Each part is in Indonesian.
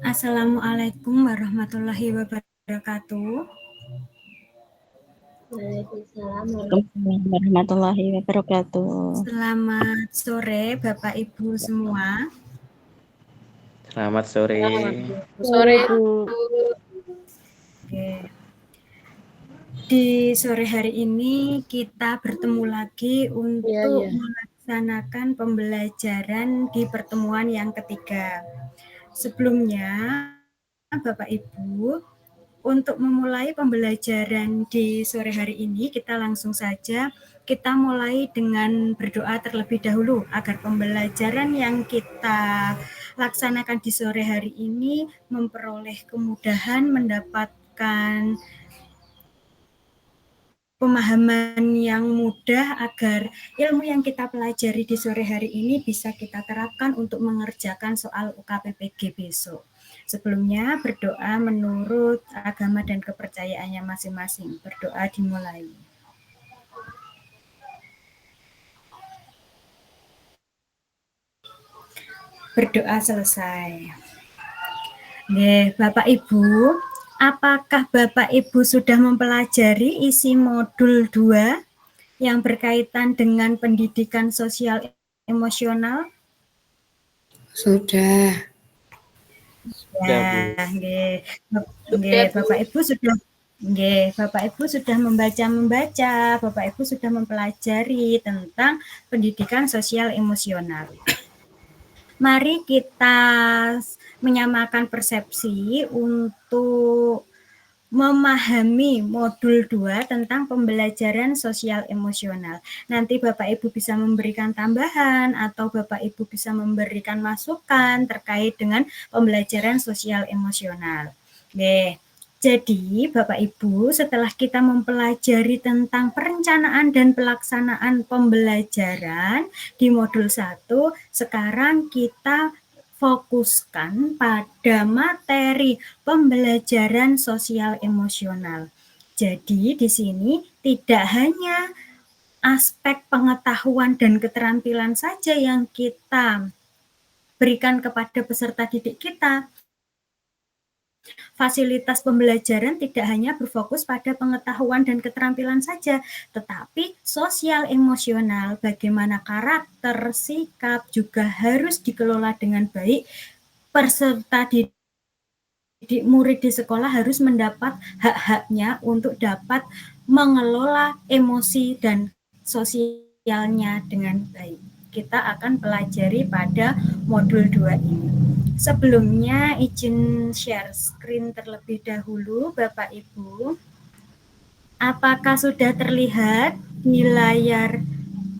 Assalamualaikum warahmatullahi wabarakatuh. Waalaikumsalam warahmatullahi wabarakatuh. Selamat sore Bapak Ibu semua. Selamat sore. Bu. Oke. Di sore hari ini kita bertemu lagi untuk melaksanakan pembelajaran di pertemuan yang ketiga. Sebelumnya, Bapak Ibu, untuk memulai pembelajaran di sore hari ini, kita langsung saja kita mulai dengan berdoa terlebih dahulu agar pembelajaran yang kita laksanakan di sore hari ini memperoleh kemudahan, mendapatkan pemahaman yang mudah agar ilmu yang kita pelajari di sore hari ini bisa kita terapkan untuk mengerjakan soal UKPPG besok. Sebelumnya berdoa menurut agama dan kepercayaannya masing-masing. Berdoa dimulai. Berdoa selesai. Bapak Ibu, apakah Bapak Ibu sudah mempelajari isi modul 2 yang berkaitan dengan pendidikan sosial emosional? Sudah. Ya, Bapak Ibu sudah Bapak Ibu sudah membaca, Bapak Ibu sudah mempelajari tentang pendidikan sosial emosional. Mari kita menyamakan persepsi untuk memahami modul 2 tentang pembelajaran sosial emosional. Nanti Bapak Ibu bisa memberikan tambahan atau Bapak Ibu bisa memberikan masukan terkait dengan pembelajaran sosial emosional. Jadi Bapak Ibu, setelah kita mempelajari tentang perencanaan dan pelaksanaan pembelajaran di modul 1, sekarang kita fokuskan pada materi pembelajaran sosial emosional. Jadi di sini tidak hanya aspek pengetahuan dan keterampilan saja yang kita berikan kepada peserta didik kita. Fasilitas pembelajaran tidak hanya berfokus pada pengetahuan dan keterampilan saja, tetapi sosial emosional, bagaimana karakter, sikap juga harus dikelola dengan baik. Peserta didik murid di sekolah harus mendapat hak-haknya untuk dapat mengelola emosi dan sosialnya dengan baik. Kita akan pelajari pada modul 2 ini. Sebelumnya izin share screen terlebih dahulu Bapak Ibu. Apakah sudah terlihat di layar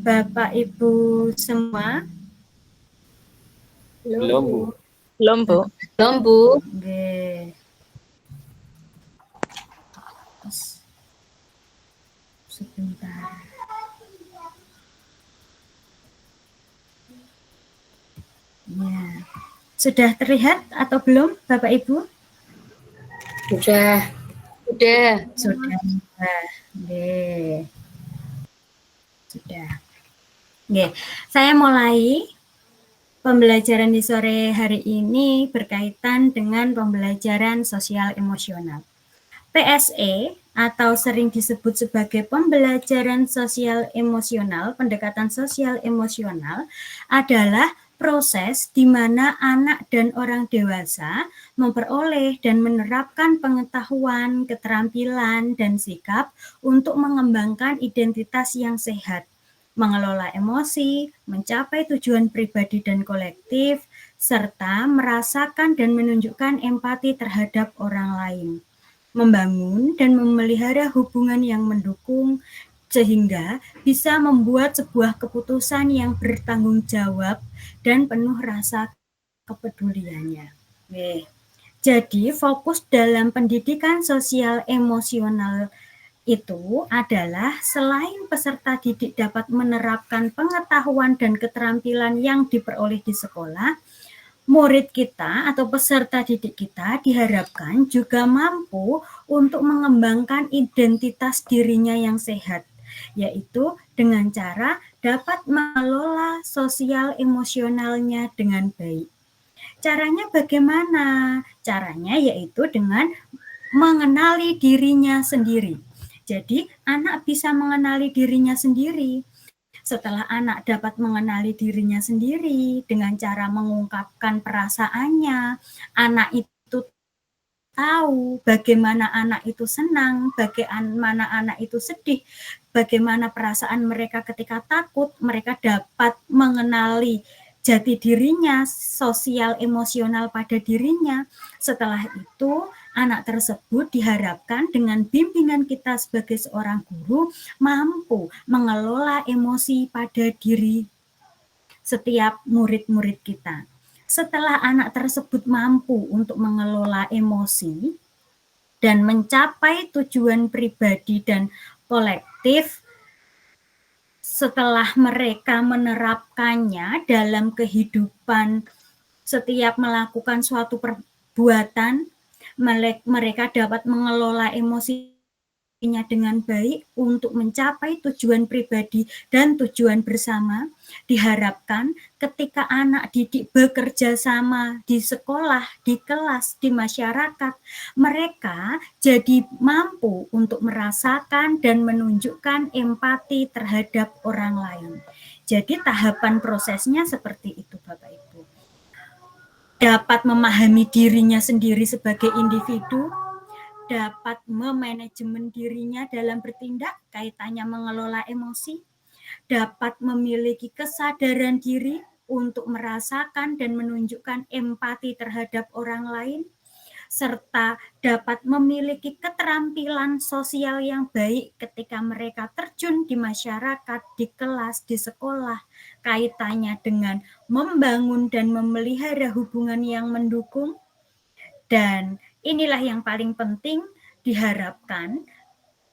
Bapak Ibu semua? Belum, Bu. Belum, Bu. Belum, Bu. Oke. Sebentar. Ya. Sudah terlihat atau belum Bapak Ibu? Sudah. Sudah. Sudah. Saya mulai pembelajaran di sore hari ini berkaitan dengan pembelajaran sosial emosional. PSE atau sering disebut sebagai pembelajaran sosial emosional, pendekatan sosial emosional adalah proses di mana anak dan orang dewasa memperoleh dan menerapkan pengetahuan, keterampilan, dan sikap untuk mengembangkan identitas yang sehat, mengelola emosi, mencapai tujuan pribadi dan kolektif, serta merasakan dan menunjukkan empati terhadap orang lain, membangun dan memelihara hubungan yang mendukung, sehingga bisa membuat sebuah keputusan yang bertanggung jawab dan penuh rasa kepeduliannya. Jadi fokus dalam pendidikan sosial emosional itu adalah selain peserta didik dapat menerapkan pengetahuan dan keterampilan yang diperoleh di sekolah, murid kita atau peserta didik kita diharapkan juga mampu untuk mengembangkan identitas dirinya yang sehat, yaitu dengan cara dapat mengelola sosial emosionalnya dengan baik. Caranya bagaimana? Caranya yaitu dengan mengenali dirinya sendiri. Jadi, anak bisa mengenali dirinya sendiri. Setelah anak dapat mengenali dirinya sendiri dengan cara mengungkapkan perasaannya, anak itu tahu bagaimana anak itu senang, bagaimana anak itu sedih, bagaimana perasaan mereka ketika takut, mereka dapat mengenali jati dirinya, sosial emosional pada dirinya. Setelah itu, anak tersebut diharapkan dengan bimbingan kita sebagai seorang guru mampu mengelola emosi pada diri setiap murid-murid kita. Setelah anak tersebut mampu untuk mengelola emosi dan mencapai tujuan pribadi dan kolektif, setelah mereka menerapkannya dalam kehidupan setiap melakukan suatu perbuatan, mereka dapat mengelola emosinya dengan baik untuk mencapai tujuan pribadi dan tujuan bersama. Diharapkan ketika anak didik bekerja sama di sekolah, di kelas, di masyarakat, mereka jadi mampu untuk merasakan dan menunjukkan empati terhadap orang lain. Jadi tahapan prosesnya seperti itu, Bapak Ibu. Dapat memahami dirinya sendiri sebagai individu, dapat memanajemen dirinya dalam bertindak, kaitannya mengelola emosi, dapat memiliki kesadaran diri untuk merasakan dan menunjukkan empati terhadap orang lain, serta dapat memiliki keterampilan sosial yang baik ketika mereka terjun di masyarakat, di kelas, di sekolah, kaitannya dengan membangun dan memelihara hubungan yang mendukung. Dan inilah yang paling penting, diharapkan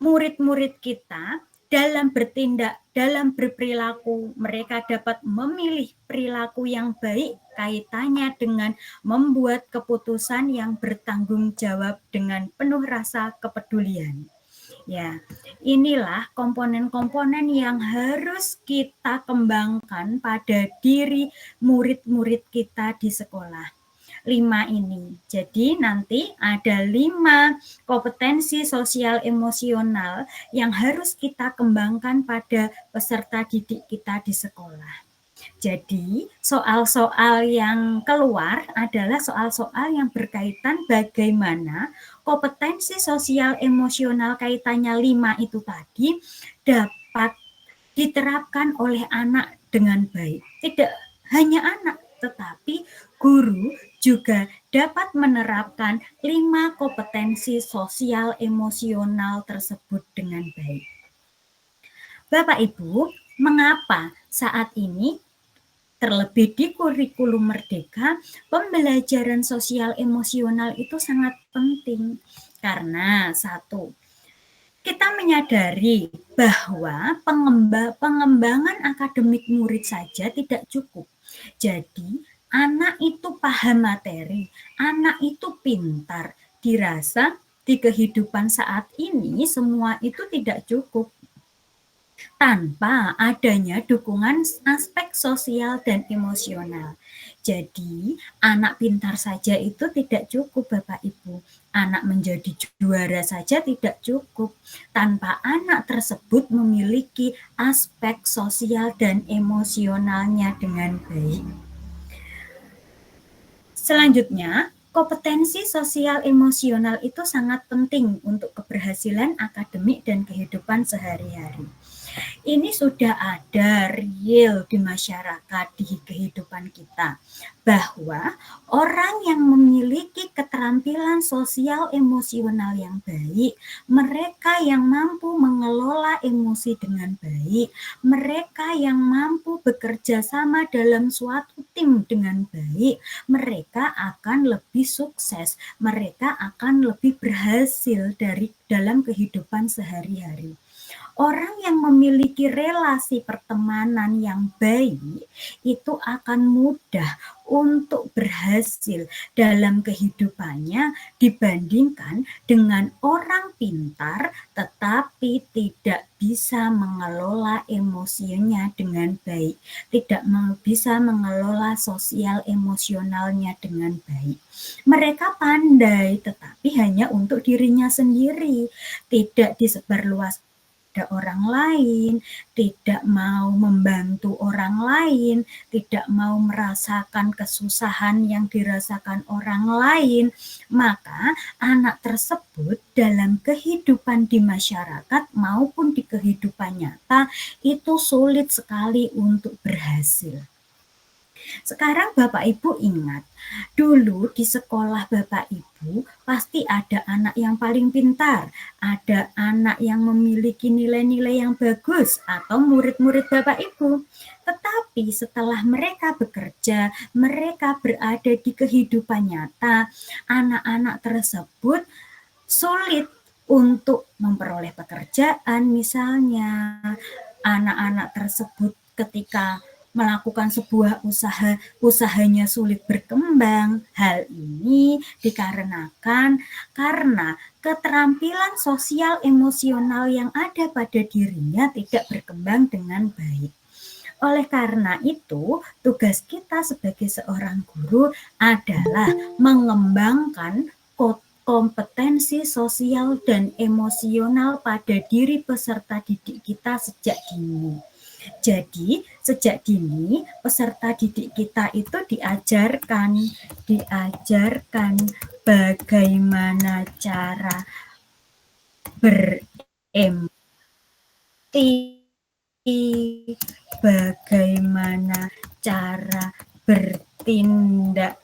murid-murid kita dalam bertindak, dalam berperilaku, mereka dapat memilih perilaku yang baik kaitannya dengan membuat keputusan yang bertanggung jawab dengan penuh rasa kepedulian. Ya, inilah komponen-komponen yang harus kita kembangkan pada diri murid-murid kita di sekolah. 5 ini. Jadi nanti ada 5 kompetensi sosial emosional yang harus kita kembangkan pada peserta didik kita di sekolah. Jadi soal-soal yang keluar adalah soal-soal yang berkaitan bagaimana kompetensi sosial emosional kaitannya 5 itu tadi dapat diterapkan oleh anak dengan baik. Tidak hanya anak, tetapi guru juga dapat menerapkan 5 kompetensi sosial emosional tersebut dengan baik. Bapak Ibu, mengapa saat ini terlebih di kurikulum Merdeka, pembelajaran sosial emosional itu sangat penting? Karena satu, kita menyadari bahwa pengembangan akademik murid saja tidak cukup. Jadi, anak itu paham materi, anak itu pintar, dirasa di kehidupan saat ini semua itu tidak cukup tanpa adanya dukungan aspek sosial dan emosional. Jadi, anak pintar saja itu tidak cukup, Bapak Ibu. Anak menjadi juara saja tidak cukup tanpa anak tersebut memiliki aspek sosial dan emosionalnya dengan baik. Selanjutnya, kompetensi sosial emosional itu sangat penting untuk keberhasilan akademik dan kehidupan sehari-hari. Ini sudah ada real di masyarakat, di kehidupan kita, bahwa orang yang memiliki keterampilan sosial emosional yang baik, mereka yang mampu mengelola emosi dengan baik, mereka yang mampu bekerja sama dalam suatu tim dengan baik, mereka akan lebih sukses, mereka akan lebih berhasil dalam kehidupan sehari-hari. Orang yang memiliki relasi pertemanan yang baik itu akan mudah untuk berhasil dalam kehidupannya dibandingkan dengan orang pintar tetapi tidak bisa mengelola emosinya dengan baik, tidak bisa mengelola sosial emosionalnya dengan baik. Mereka pandai tetapi hanya untuk dirinya sendiri, tidak disebarluas pada orang lain, tidak mau membantu orang lain, tidak mau merasakan kesusahan yang dirasakan orang lain, maka anak tersebut dalam kehidupan di masyarakat maupun di kehidupan nyata itu sulit sekali untuk berhasil. Sekarang Bapak Ibu ingat, dulu di sekolah Bapak Ibu pasti ada anak yang paling pintar, ada anak yang memiliki nilai-nilai yang bagus atau murid-murid Bapak Ibu. Tetapi setelah mereka bekerja, mereka berada di kehidupan nyata, anak-anak tersebut sulit untuk memperoleh pekerjaan misalnya. Anak-anak tersebut ketika melakukan sebuah usaha, usahanya sulit berkembang. Hal ini dikarenakan karena keterampilan sosial emosional yang ada pada dirinya tidak berkembang dengan baik. Oleh karena itu, tugas kita sebagai seorang guru adalah mengembangkan kompetensi sosial dan emosional pada diri peserta didik kita sejak dini. Jadi, sejak dini peserta didik kita itu diajarkan bagaimana cara berempati, bagaimana cara bertindak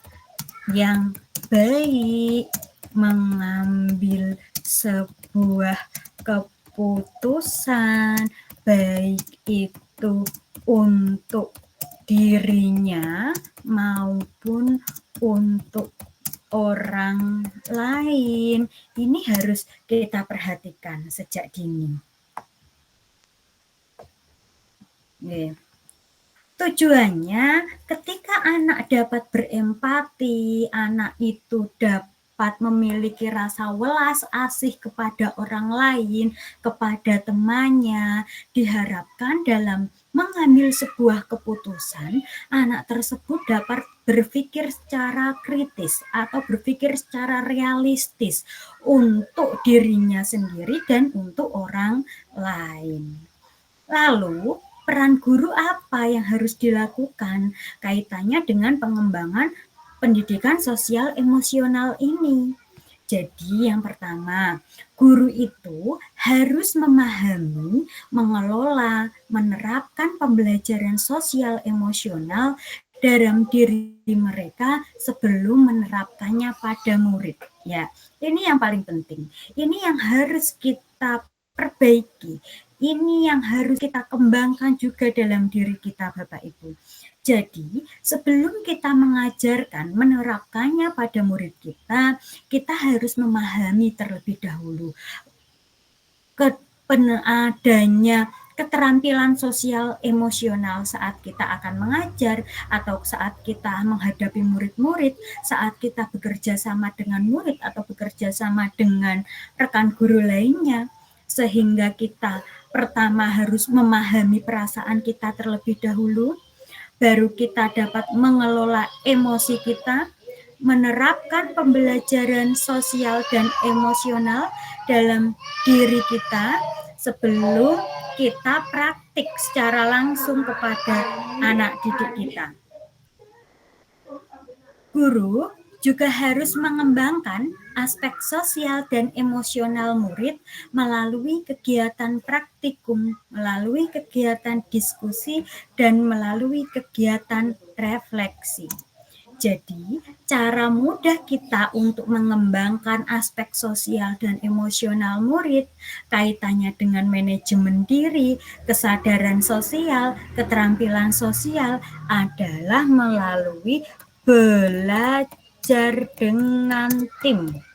yang baik, mengambil sebuah keputusan, baik itu untuk dirinya maupun untuk orang lain. Ini harus kita perhatikan sejak dini. Tujuannya ketika anak dapat berempati, anak itu dapat memiliki rasa welas asih kepada orang lain, kepada temannya, diharapkan dalam mengambil sebuah keputusan, anak tersebut dapat berpikir secara kritis atau berpikir secara realistis untuk dirinya sendiri dan untuk orang lain. Lalu, peran guru apa yang harus dilakukan kaitannya dengan pengembangan pendidikan sosial emosional ini? Jadi yang pertama, guru itu harus memahami, mengelola, menerapkan pembelajaran sosial emosional dalam diri mereka sebelum menerapkannya pada murid. Ya, ini yang paling penting. Ini yang harus kita perbaiki. Ini yang harus kita kembangkan juga dalam diri kita, Bapak Ibu. Jadi, sebelum kita mengajarkan, menerapkannya pada murid kita harus memahami terlebih dahulu adanya keterampilan sosial emosional saat kita akan mengajar atau saat kita menghadapi murid-murid, saat kita bekerja sama dengan murid atau bekerja sama dengan rekan guru lainnya, sehingga kita pertama harus memahami perasaan kita terlebih dahulu, baru kita dapat mengelola emosi kita, menerapkan pembelajaran sosial dan emosional dalam diri kita sebelum kita praktik secara langsung kepada anak didik kita. Guru juga harus mengembangkan aspek sosial dan emosional murid melalui kegiatan praktikum, melalui kegiatan diskusi, dan melalui kegiatan refleksi. Jadi, cara mudah kita untuk mengembangkan aspek sosial dan emosional murid, kaitannya dengan manajemen diri, kesadaran sosial, keterampilan sosial, adalah melalui belajar dengan tim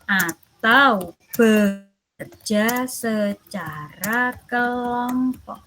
atau bekerja secara kelompok.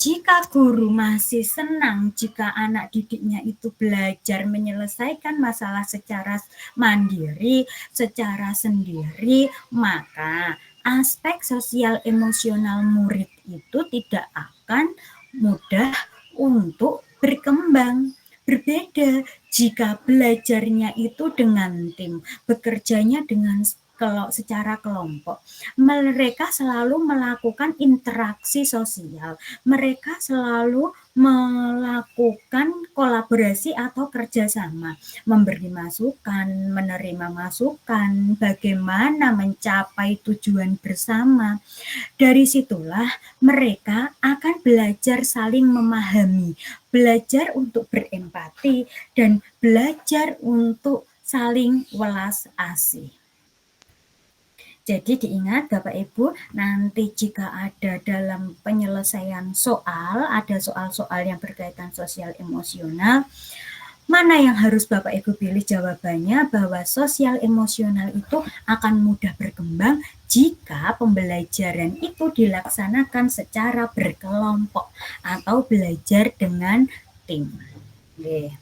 Jika guru masih senang jika anak didiknya itu belajar menyelesaikan masalah secara mandiri, secara sendiri, maka aspek sosial emosional murid itu tidak akan mudah untuk berkembang. Berbeda jika belajarnya itu dengan tim, bekerjanya dengan secara kelompok. Mereka selalu melakukan interaksi sosial, mereka selalu melakukan kolaborasi atau kerjasama, memberi masukan, menerima masukan, bagaimana mencapai tujuan bersama. Dari situlah mereka akan belajar saling memahami, belajar untuk berempati, dan belajar untuk saling welas asih. Jadi diingat Bapak Ibu, nanti jika ada dalam penyelesaian soal, ada soal-soal yang berkaitan sosial emosional, mana yang harus Bapak Ibu pilih jawabannya bahwa sosial emosional itu akan mudah berkembang jika pembelajaran itu dilaksanakan secara berkelompok atau belajar dengan tim. Oke.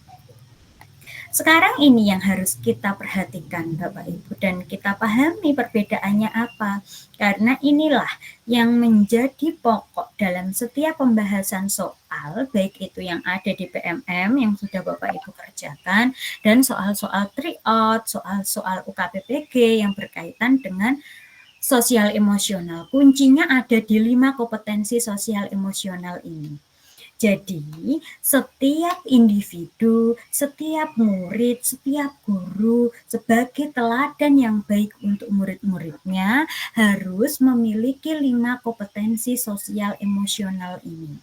Sekarang ini yang harus kita perhatikan Bapak Ibu dan kita pahami perbedaannya apa. Karena inilah yang menjadi pokok dalam setiap pembahasan soal, baik itu yang ada di PMM yang sudah Bapak Ibu kerjakan, dan soal-soal tryout, soal-soal UKPPG yang berkaitan dengan sosial emosional. Kuncinya ada di 5 kompetensi sosial emosional ini. Jadi, setiap individu, setiap murid, setiap guru sebagai teladan yang baik untuk murid-muridnya harus memiliki 5 kompetensi sosial emosional ini.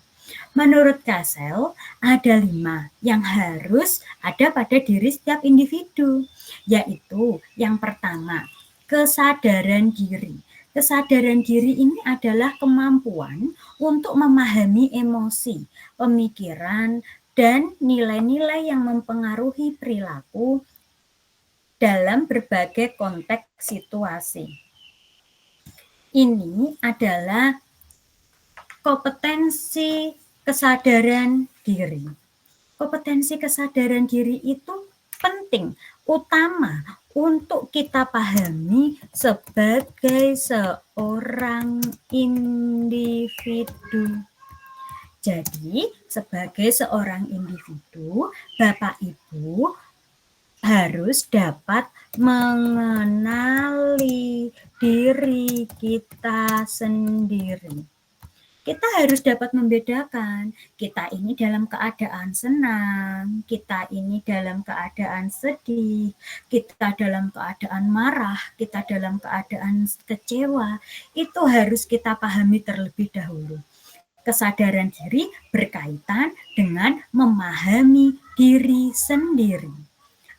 Menurut Kasel, ada 5 yang harus ada pada diri setiap individu, yaitu yang pertama, kesadaran diri. Kesadaran diri ini adalah kemampuan untuk memahami emosi, pemikiran, dan nilai-nilai yang mempengaruhi perilaku dalam berbagai konteks situasi. Ini adalah kompetensi kesadaran diri. Kompetensi kesadaran diri itu penting, utama untuk kita pahami sebagai seorang individu. Jadi, sebagai seorang individu, Bapak Ibu harus dapat mengenali diri kita sendiri. Kita harus dapat membedakan, kita ini dalam keadaan senang, kita ini dalam keadaan sedih, kita dalam keadaan marah, kita dalam keadaan kecewa. Itu harus kita pahami terlebih dahulu. Kesadaran diri berkaitan dengan memahami diri sendiri.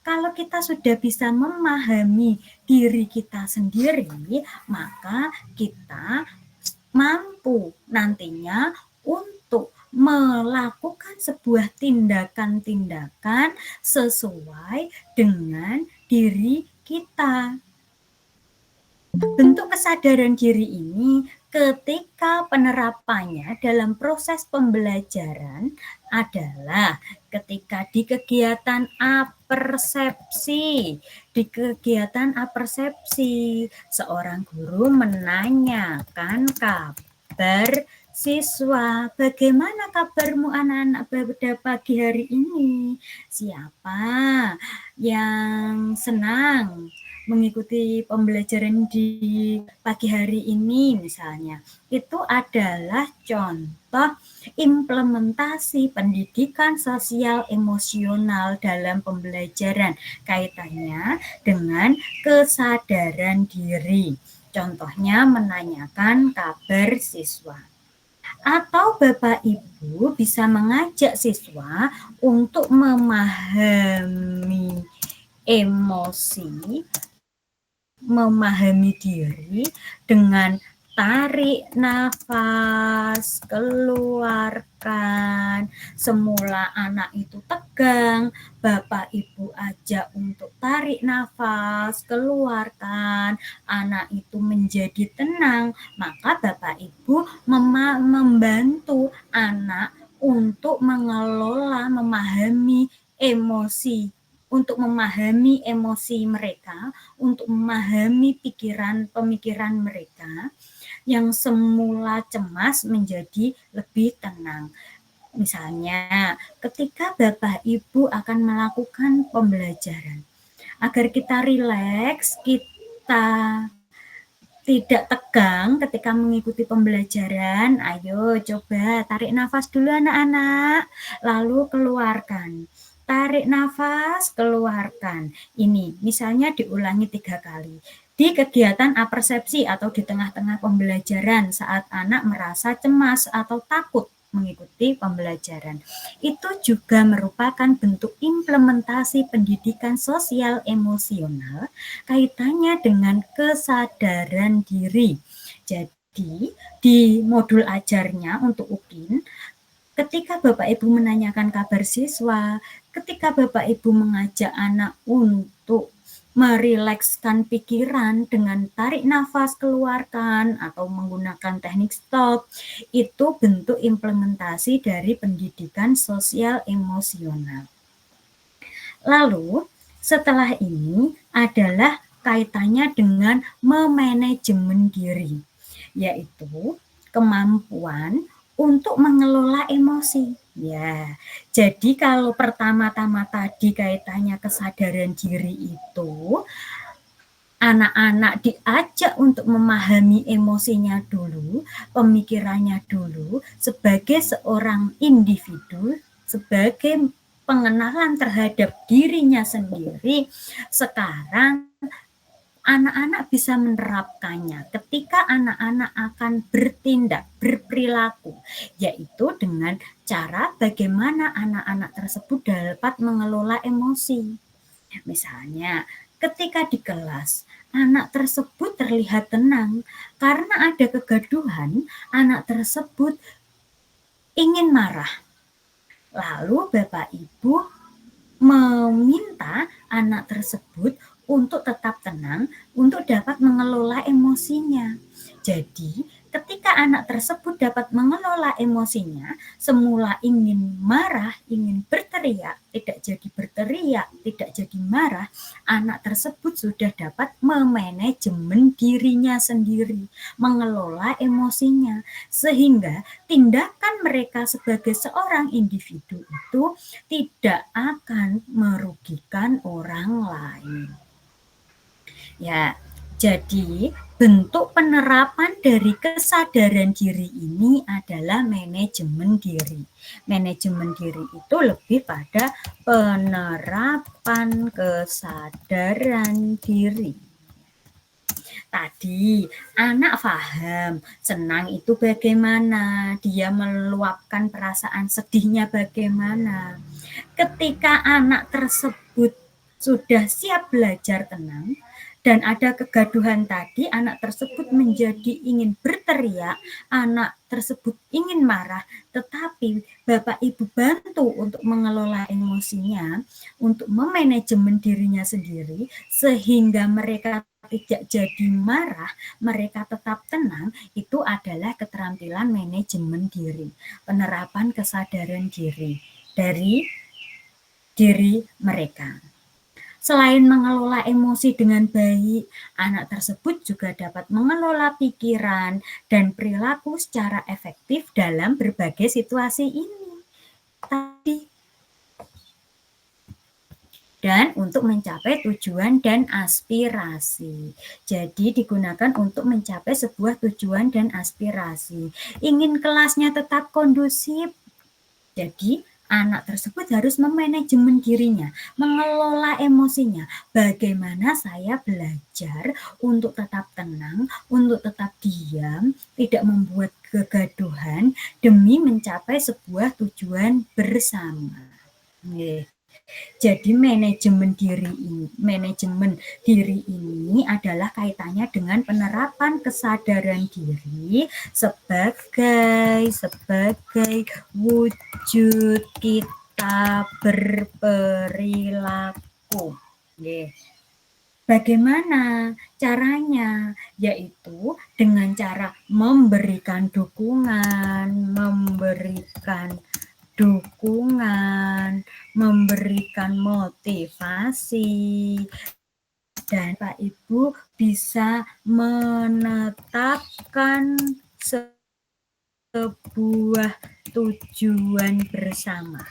Kalau kita sudah bisa memahami diri kita sendiri, maka kita mampu nantinya untuk melakukan sebuah tindakan-tindakan sesuai dengan diri kita. Bentuk kesadaran diri ini ketika penerapannya dalam proses pembelajaran adalah ketika di kegiatan apersepsi. Di kegiatan apersepsi, seorang guru menanyakan kabar siswa, bagaimana kabarmu anak-anak pada pagi hari ini? Siapa yang senang mengikuti pembelajaran di pagi hari ini misalnya. Itu adalah contoh implementasi pendidikan sosial emosional dalam pembelajaran, kaitannya dengan kesadaran diri. Contohnya menanyakan kabar siswa. Atau Bapak Ibu bisa mengajak siswa untuk memahami emosi, memahami diri dengan Tarik nafas, keluarkan. Semula anak itu tegang, Bapak Ibu ajak untuk tarik nafas, keluarkan. Anak itu menjadi tenang, maka Bapak Ibu membantu anak untuk mengelola, memahami emosi, untuk memahami emosi mereka, untuk memahami pemikiran mereka yang semula cemas menjadi lebih tenang. Misalnya, ketika Bapak Ibu akan melakukan pembelajaran, agar kita rileks, kita tidak tegang ketika mengikuti pembelajaran, ayo coba tarik nafas dulu anak-anak, lalu keluarkan. Tarik nafas, keluarkan. Ini misalnya diulangi 3 kali. Di kegiatan apersepsi atau di tengah-tengah pembelajaran saat anak merasa cemas atau takut mengikuti pembelajaran. Itu juga merupakan bentuk implementasi pendidikan sosial emosional kaitannya dengan kesadaran diri. Jadi, di modul ajarnya untuk UPIN, ketika Bapak Ibu menanyakan kabar siswa, ketika Bapak Ibu mengajak anak untuk merilekskan pikiran dengan tarik nafas, keluarkan, atau menggunakan teknik stop, itu bentuk implementasi dari pendidikan sosial emosional. Lalu, setelah ini adalah kaitannya dengan memanajemen diri, yaitu kemampuan untuk mengelola emosi. Ya, jadi kalau pertama-tama tadi kaitannya kesadaran diri itu, anak-anak diajak untuk memahami emosinya dulu, pemikirannya dulu, sebagai seorang individu, sebagai pengenalan terhadap dirinya sendiri. Sekarang anak-anak bisa menerapkannya ketika anak-anak akan bertindak, berperilaku, yaitu dengan cara bagaimana anak-anak tersebut dapat mengelola emosi. Misalnya, ketika di kelas, anak tersebut terlihat tenang karena ada kegaduhan, anak tersebut ingin marah. Lalu Bapak Ibu meminta anak tersebut untuk tetap tenang, untuk dapat mengelola emosinya. Jadi, ketika anak tersebut dapat mengelola emosinya, semula ingin marah, ingin berteriak, tidak jadi berteriak, tidak jadi marah, anak tersebut sudah dapat memanajemen dirinya sendiri, mengelola emosinya, sehingga tindakan mereka sebagai seorang individu itu tidak akan merugikan orang lain. Ya, jadi bentuk penerapan dari kesadaran diri ini adalah manajemen diri. Manajemen diri itu lebih pada penerapan kesadaran diri. Tadi anak paham, senang itu bagaimana, dia meluapkan perasaan sedihnya bagaimana. Ketika anak tersebut sudah siap belajar tenang, dan ada kegaduhan tadi, anak tersebut menjadi ingin berteriak, anak tersebut ingin marah, tetapi Bapak Ibu bantu untuk mengelola emosinya, untuk memanajemen dirinya sendiri, sehingga mereka tidak jadi marah, mereka tetap tenang, itu adalah keterampilan manajemen diri, penerapan kesadaran diri dari diri mereka. Selain mengelola emosi dengan baik, anak tersebut juga dapat mengelola pikiran dan perilaku secara efektif dalam berbagai situasi ini. Dan untuk mencapai tujuan dan aspirasi. Jadi digunakan untuk mencapai sebuah tujuan dan aspirasi. Ingin kelasnya tetap kondusif, jadi anak tersebut harus memanajemen dirinya, mengelola emosinya. Bagaimana saya belajar untuk tetap tenang, untuk tetap diam, tidak membuat kegaduhan demi mencapai sebuah tujuan bersama. Jadi manajemen diri ini adalah kaitannya dengan penerapan kesadaran diri sebagai wujud kita berperilaku. Bagaimana caranya? Yaitu dengan cara memberikan dukungan, memberikan motivasi, dan Pak Ibu bisa menetapkan sebuah tujuan bersama.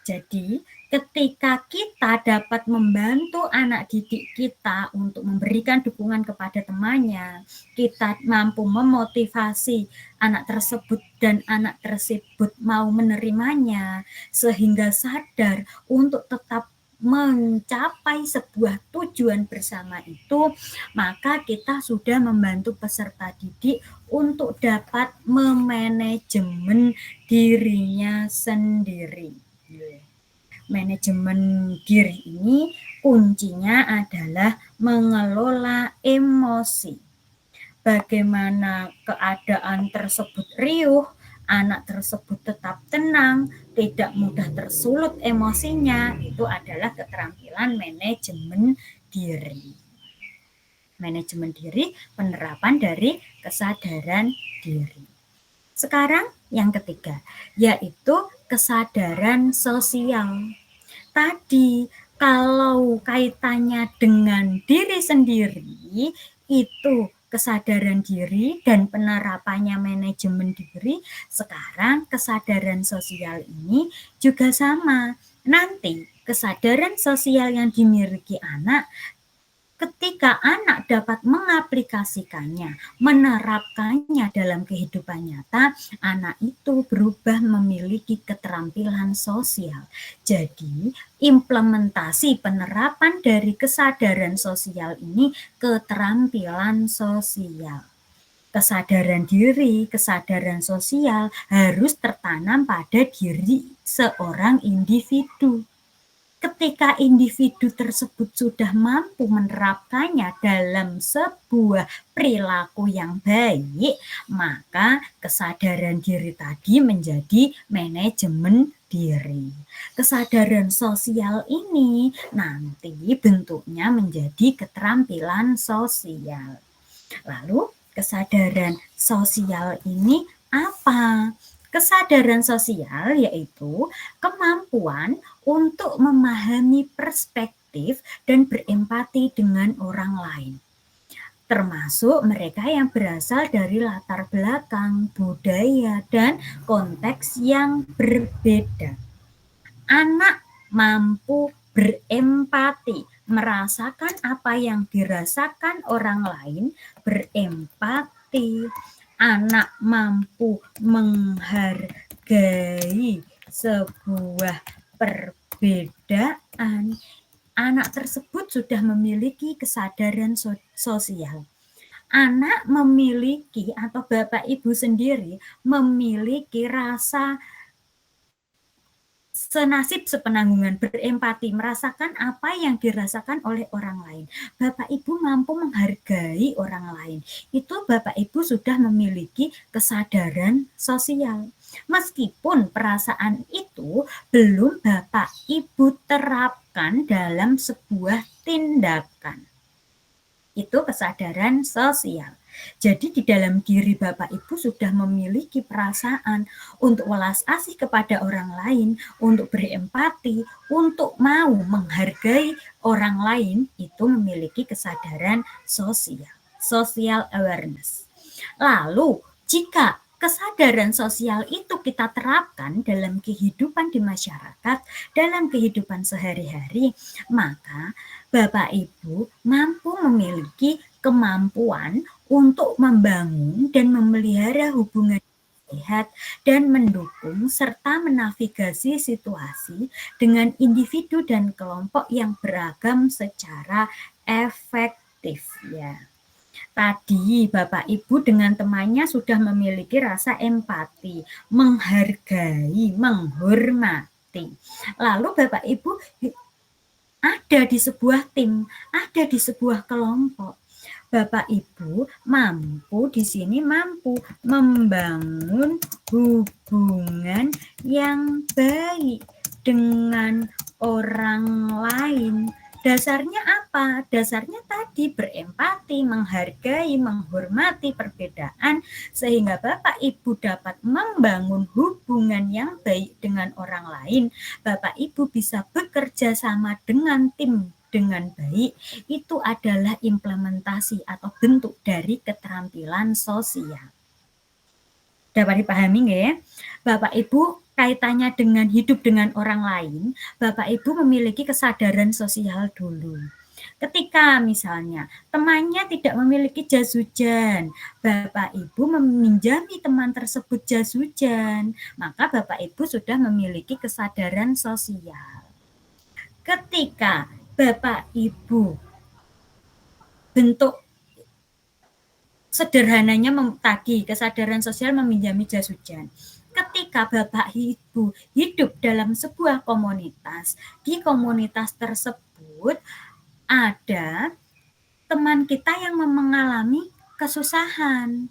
Jadi ketika kita dapat membantu anak didik kita untuk memberikan dukungan kepada temannya, kita mampu memotivasi anak tersebut dan anak tersebut mau menerimanya sehingga sadar untuk tetap mencapai sebuah tujuan bersama itu, maka kita sudah membantu peserta didik untuk dapat memanajemen dirinya sendiri. Manajemen diri ini kuncinya adalah mengelola emosi. Bagaimana keadaan tersebut riuh, anak tersebut tetap tenang, tidak mudah tersulut emosinya, itu adalah keterampilan manajemen diri. Manajemen diri, penerapan dari kesadaran diri. Sekarang yang ketiga, yaitu kesadaran sosial. Tadi kalau kaitannya dengan diri sendiri, itu kesadaran diri dan penerapannya manajemen diri. Sekarang kesadaran sosial ini juga sama. Nanti kesadaran sosial yang dimiliki anak, ketika anak dapat mengaplikasikannya, menerapkannya dalam kehidupan nyata, anak itu berubah memiliki keterampilan sosial. Jadi, implementasi penerapan dari kesadaran sosial ini keterampilan sosial. Kesadaran diri, kesadaran sosial harus tertanam pada diri seorang individu. Ketika individu tersebut sudah mampu menerapkannya dalam sebuah perilaku yang baik, maka kesadaran diri tadi menjadi manajemen diri. Kesadaran sosial ini nanti bentuknya menjadi keterampilan sosial. Lalu kesadaran sosial ini apa? Kesadaran sosial yaitu kemampuan untuk memahami perspektif dan berempati dengan orang lain, termasuk mereka yang berasal dari latar belakang, budaya, dan konteks yang berbeda. Anak mampu berempati, merasakan apa yang dirasakan orang lain, berempati. Anak mampu menghargai sebuah perbedaan. Anak tersebut sudah memiliki kesadaran sosial. Anak memiliki atau Bapak Ibu sendiri memiliki rasa senasib sepenanggungan, berempati, merasakan apa yang dirasakan oleh orang lain. Bapak Ibu mampu menghargai orang lain. Itu Bapak Ibu sudah memiliki kesadaran sosial. Meskipun perasaan itu belum Bapak Ibu terapkan dalam sebuah tindakan. Itu kesadaran sosial. Jadi di dalam diri Bapak Ibu sudah memiliki perasaan untuk welas asih kepada orang lain, untuk berempati, untuk mau menghargai orang lain, itu memiliki kesadaran sosial, social awareness. Lalu jika kesadaran sosial itu kita terapkan dalam kehidupan di masyarakat, dalam kehidupan sehari-hari, maka Bapak Ibu mampu memiliki kemampuan untuk membangun dan memelihara hubungan sehat dan mendukung serta menavigasi situasi dengan individu dan kelompok yang beragam secara efektif, ya. Tadi Bapak Ibu dengan temannya sudah memiliki rasa empati, menghargai, menghormati. bukti. Lalu Bapak Ibu ada di sebuah tim, ada di sebuah kelompok. Bapak Ibu mampu di sini membangun hubungan yang baik dengan orang lain. Dasarnya apa? Dasarnya tadi berempati, menghargai, menghormati perbedaan, sehingga Bapak Ibu dapat membangun hubungan yang baik dengan orang lain. Bapak Ibu bisa bekerja sama dengan tim dengan baik. Itu adalah implementasi atau bentuk dari keterampilan sosial. Dapat dipahami nggak ya? Bapak Ibu kaitannya dengan hidup dengan orang lain, Bapak Ibu memiliki kesadaran sosial dulu. Ketika misalnya temannya tidak memiliki jas hujan, Bapak Ibu meminjami teman tersebut jas hujan, maka Bapak Ibu sudah memiliki kesadaran sosial. Ketika Bapak Ibu bentuk sederhananya tadi kesadaran sosial meminjami jas hujan. Ketika Bapak Ibu hidup dalam sebuah komunitas, di komunitas tersebut ada teman kita yang mengalami kesusahan.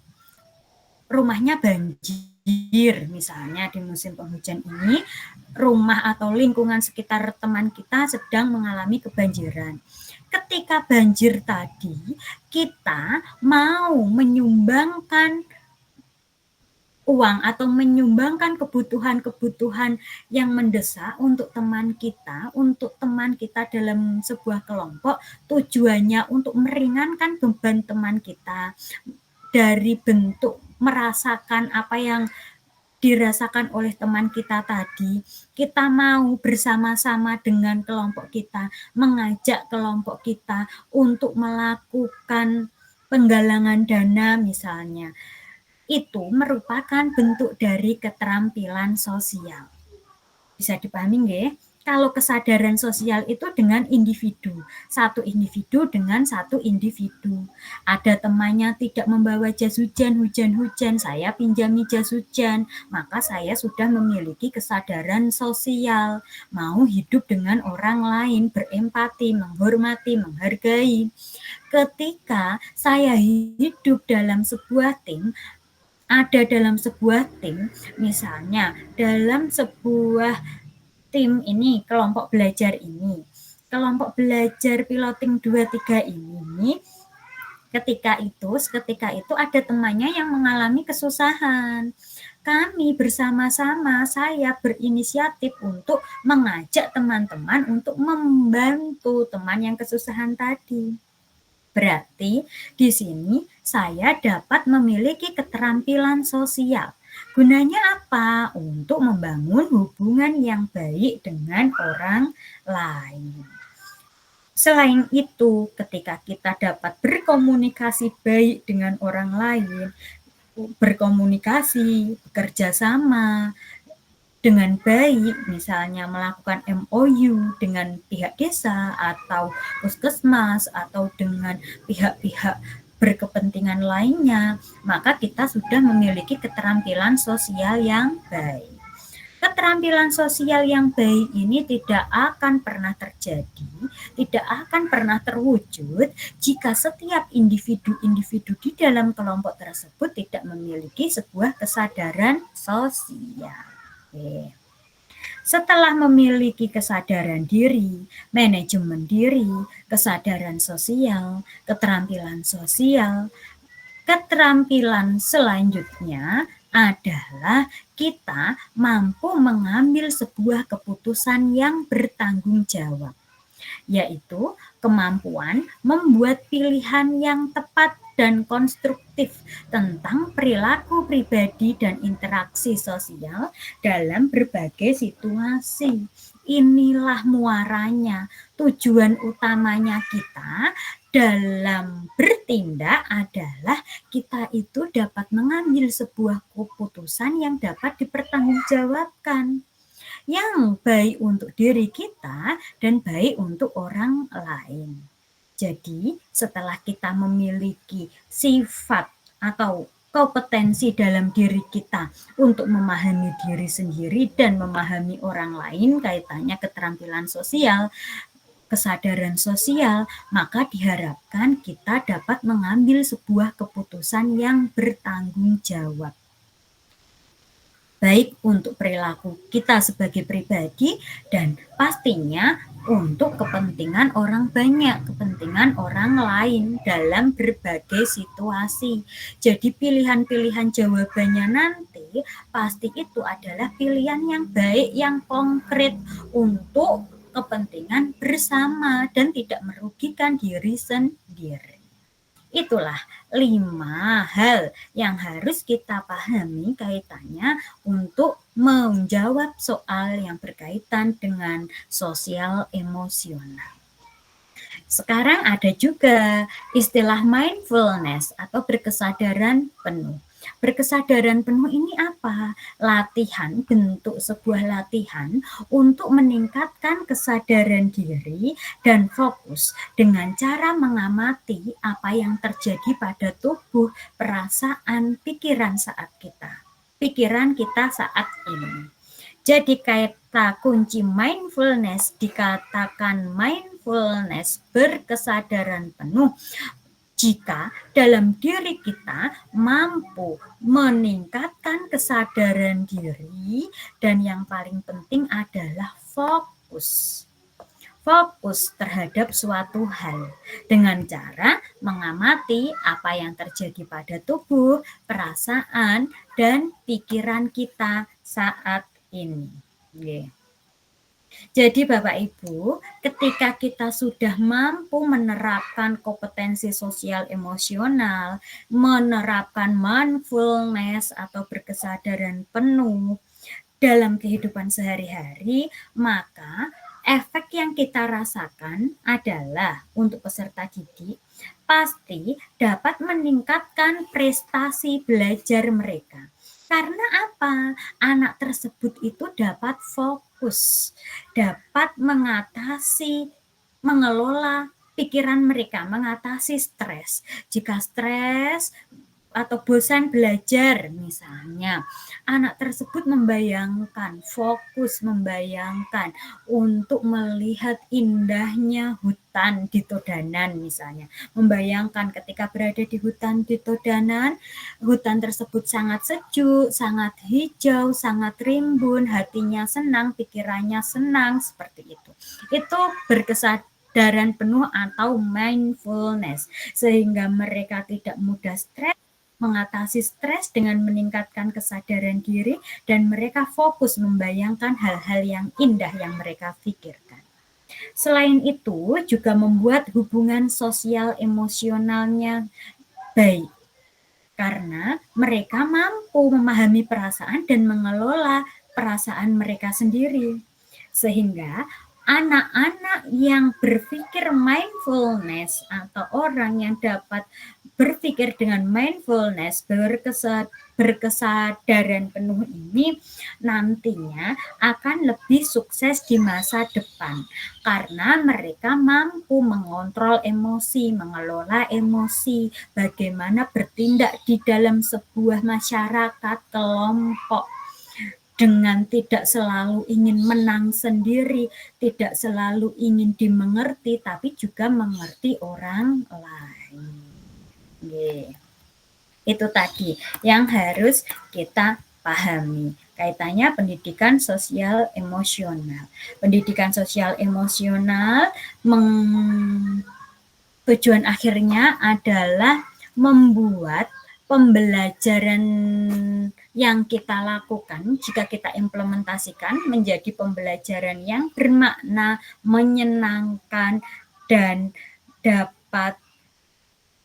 Rumahnya banjir, misalnya di musim penghujan ini, rumah atau lingkungan sekitar teman kita sedang mengalami kebanjiran. Ketika banjir tadi, kita mau menyumbangkan uang atau menyumbangkan kebutuhan-kebutuhan yang mendesak untuk teman kita dalam sebuah kelompok, tujuannya untuk meringankan beban teman kita dari bentuk merasakan apa yang dirasakan oleh teman kita tadi. Kita mau bersama-sama dengan kelompok kita, mengajak kelompok kita untuk melakukan penggalangan dana misalnya. Itu merupakan bentuk dari keterampilan sosial. Bisa dipahami nggih? Kalau kesadaran sosial itu dengan individu, satu individu dengan satu individu. Ada temannya tidak membawa jas hujan, saya pinjami jas hujan, maka saya sudah memiliki kesadaran sosial, mau hidup dengan orang lain, berempati, menghormati, menghargai. Ketika saya hidup dalam sebuah tim, misalnya dalam sebuah tim ini, kelompok belajar piloting 2-3 ini, ketika itu ada temannya yang mengalami kesusahan. Kami bersama-sama, saya berinisiatif untuk mengajak teman-teman untuk membantu teman yang kesusahan tadi. Berarti di sini saya dapat memiliki keterampilan sosial. Gunanya apa? Untuk membangun hubungan yang baik dengan orang lain. Selain itu, ketika kita dapat berkomunikasi baik dengan orang lain, bekerja sama dengan baik, misalnya melakukan MOU dengan pihak desa atau puskesmas atau dengan pihak-pihak berkepentingan lainnya, maka kita sudah memiliki keterampilan sosial yang baik. Keterampilan sosial yang baik ini tidak akan pernah terjadi, tidak akan pernah terwujud jika setiap individu-individu di dalam kelompok tersebut tidak memiliki sebuah kesadaran sosial. Oke. Setelah memiliki kesadaran diri, manajemen diri, kesadaran sosial, keterampilan sosial, keterampilan selanjutnya adalah kita mampu mengambil sebuah keputusan yang bertanggung jawab, yaitu kemampuan membuat pilihan yang tepat dan konstruktif tentang perilaku pribadi dan interaksi sosial dalam berbagai situasi. Inilah muaranya, tujuan utamanya kita dalam bertindak adalah kita itu dapat mengambil sebuah keputusan yang dapat dipertanggungjawabkan, yang baik untuk diri kita dan baik untuk orang lain. Jadi, setelah kita memiliki sifat atau kompetensi dalam diri kita untuk memahami diri sendiri dan memahami orang lain, kaitannya keterampilan sosial, kesadaran sosial, maka diharapkan kita dapat mengambil sebuah keputusan yang bertanggung jawab. Baik untuk perilaku kita sebagai pribadi dan pastinya untuk kepentingan orang banyak, kepentingan orang lain dalam berbagai situasi. Jadi pilihan-pilihan jawabannya nanti pasti itu adalah pilihan yang baik, yang konkret untuk kepentingan bersama dan tidak merugikan diri sendiri. Itulah 5 hal yang harus kita pahami kaitannya untuk menjawab soal yang berkaitan dengan sosial emosional. Sekarang ada juga istilah mindfulness atau berkesadaran penuh. Berkesadaran penuh ini apa? Latihan, bentuk sebuah latihan untuk meningkatkan kesadaran diri dan fokus dengan cara mengamati apa yang terjadi pada tubuh, perasaan, pikiran kita saat ini. Jadi kata kunci mindfulness dikatakan mindfulness berkesadaran penuh jika dalam diri kita mampu meningkatkan kesadaran diri dan yang paling penting adalah fokus terhadap suatu hal dengan cara mengamati apa yang terjadi pada tubuh, perasaan, dan pikiran kita saat ini. Jadi Bapak Ibu, ketika kita sudah mampu menerapkan kompetensi sosial emosional, menerapkan mindfulness atau berkesadaran penuh dalam kehidupan sehari-hari, maka efek yang kita rasakan adalah untuk peserta didik pasti dapat meningkatkan prestasi belajar mereka. Karena apa? Anak tersebut itu dapat fokus, dapat mengelola pikiran mereka, mengatasi stres. Jika stres atau bosan belajar misalnya, anak tersebut fokus membayangkan untuk melihat indahnya hutan di Todanan misalnya. Membayangkan ketika berada di hutan di Todanan, hutan tersebut sangat sejuk, sangat hijau, sangat rimbun, hatinya senang, pikirannya senang, seperti itu. Itu berkesadaran penuh atau mindfulness, sehingga mereka tidak mudah stres, mengatasi stres dengan meningkatkan kesadaran diri, dan mereka fokus membayangkan hal-hal yang indah yang mereka pikirkan. Selain itu, juga membuat hubungan sosial emosionalnya baik, karena mereka mampu memahami perasaan dan mengelola perasaan mereka sendiri. Sehingga anak-anak yang berpikir mindfulness atau orang yang dapat berpikir dengan mindfulness, berkesadaran penuh ini nantinya akan lebih sukses di masa depan karena mereka mampu mengontrol emosi, mengelola emosi, bagaimana bertindak di dalam sebuah masyarakat, kelompok, dengan tidak selalu ingin menang sendiri, tidak selalu ingin dimengerti, tapi juga mengerti orang lain. Itu tadi yang harus kita pahami kaitannya pendidikan sosial emosional. Pendidikan sosial emosional tujuan akhirnya adalah membuat pembelajaran yang kita lakukan jika kita implementasikan menjadi pembelajaran yang bermakna, menyenangkan, dan dapat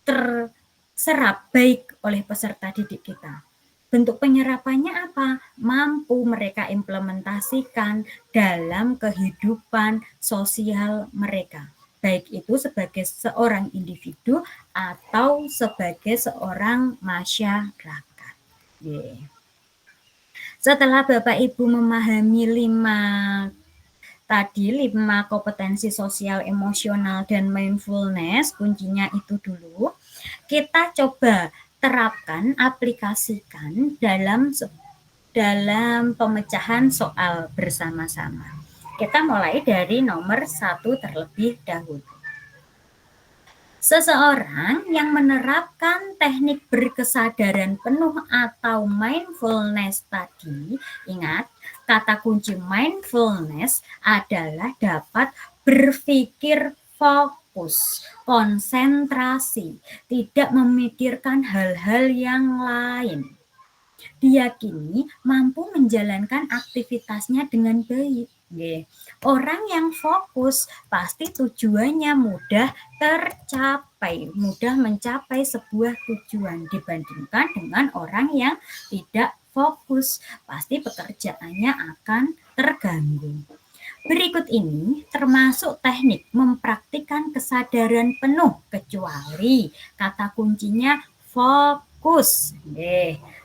terserap baik oleh peserta didik kita. Bentuk penyerapannya apa? Mampu mereka implementasikan dalam kehidupan sosial mereka. Baik itu sebagai seorang individu atau sebagai seorang masyarakat. Setelah Bapak Ibu memahami 5 kompetensi sosial emosional dan mindfulness, kuncinya itu dulu. Kita coba terapkan, aplikasikan dalam pemecahan soal bersama-sama. Kita mulai dari nomor 1 terlebih dahulu. Seseorang yang menerapkan teknik berkesadaran penuh atau mindfulness tadi, ingat, kata kunci mindfulness adalah dapat berpikir fokus, konsentrasi, tidak memikirkan hal-hal yang lain. Diyakini mampu menjalankan aktivitasnya dengan baik. Orang yang fokus pasti tujuannya mudah tercapai, mudah mencapai sebuah tujuan dibandingkan dengan orang yang tidak fokus, pasti pekerjaannya akan terganggu. Berikut ini termasuk teknik mempraktikkan kesadaran penuh, kecuali kata kuncinya fokus.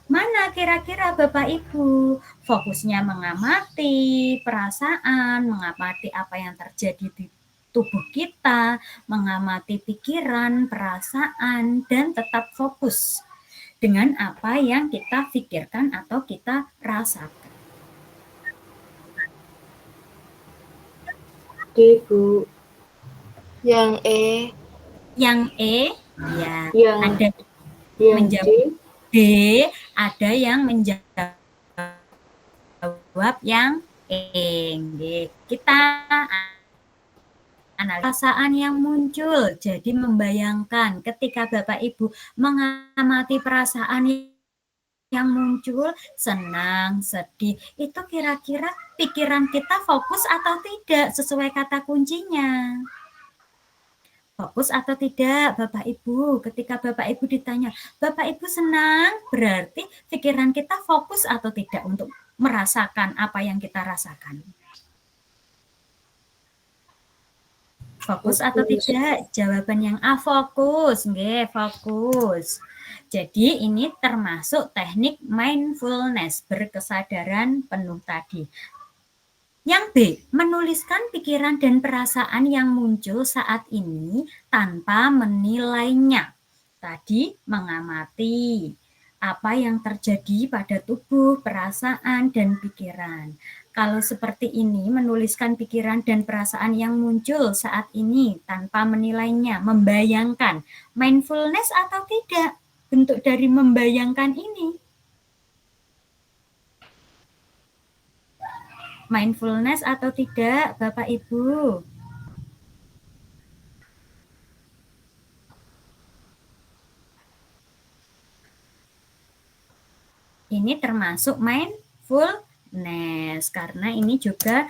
Mana kira-kira Bapak Ibu? Fokusnya mengamati perasaan, mengamati apa yang terjadi di tubuh kita, mengamati pikiran, perasaan, dan tetap fokus dengan apa yang kita pikirkan atau kita rasakan. D, Bu. Yang E. Yang E, ya, Yang ada yang menjawab D. D, ada yang menjawab yang E. Kita analisa perasaan yang muncul. Jadi membayangkan ketika Bapak Ibu mengamati perasaan yang muncul, senang, sedih, itu kira-kira pikiran kita fokus atau tidak sesuai kata kuncinya? Fokus atau tidak Bapak Ibu? Ketika Bapak Ibu ditanya, Bapak Ibu senang, berarti pikiran kita fokus atau tidak untuk merasakan apa yang kita rasakan? Fokus atau tidak? Jawaban yang A, fokus. Nggih, fokus. Jadi ini termasuk teknik mindfulness, berkesadaran penuh tadi. Yang B, menuliskan pikiran dan perasaan yang muncul saat ini tanpa menilainya. Tadi mengamati apa yang terjadi pada tubuh, perasaan, dan pikiran. Kalau seperti ini, menuliskan pikiran dan perasaan yang muncul saat ini tanpa menilainya, membayangkan. Mindfulness atau tidak? Bentuk dari membayangkan ini. Mindfulness atau tidak, Bapak Ibu? Ini termasuk mindfulness karena ini juga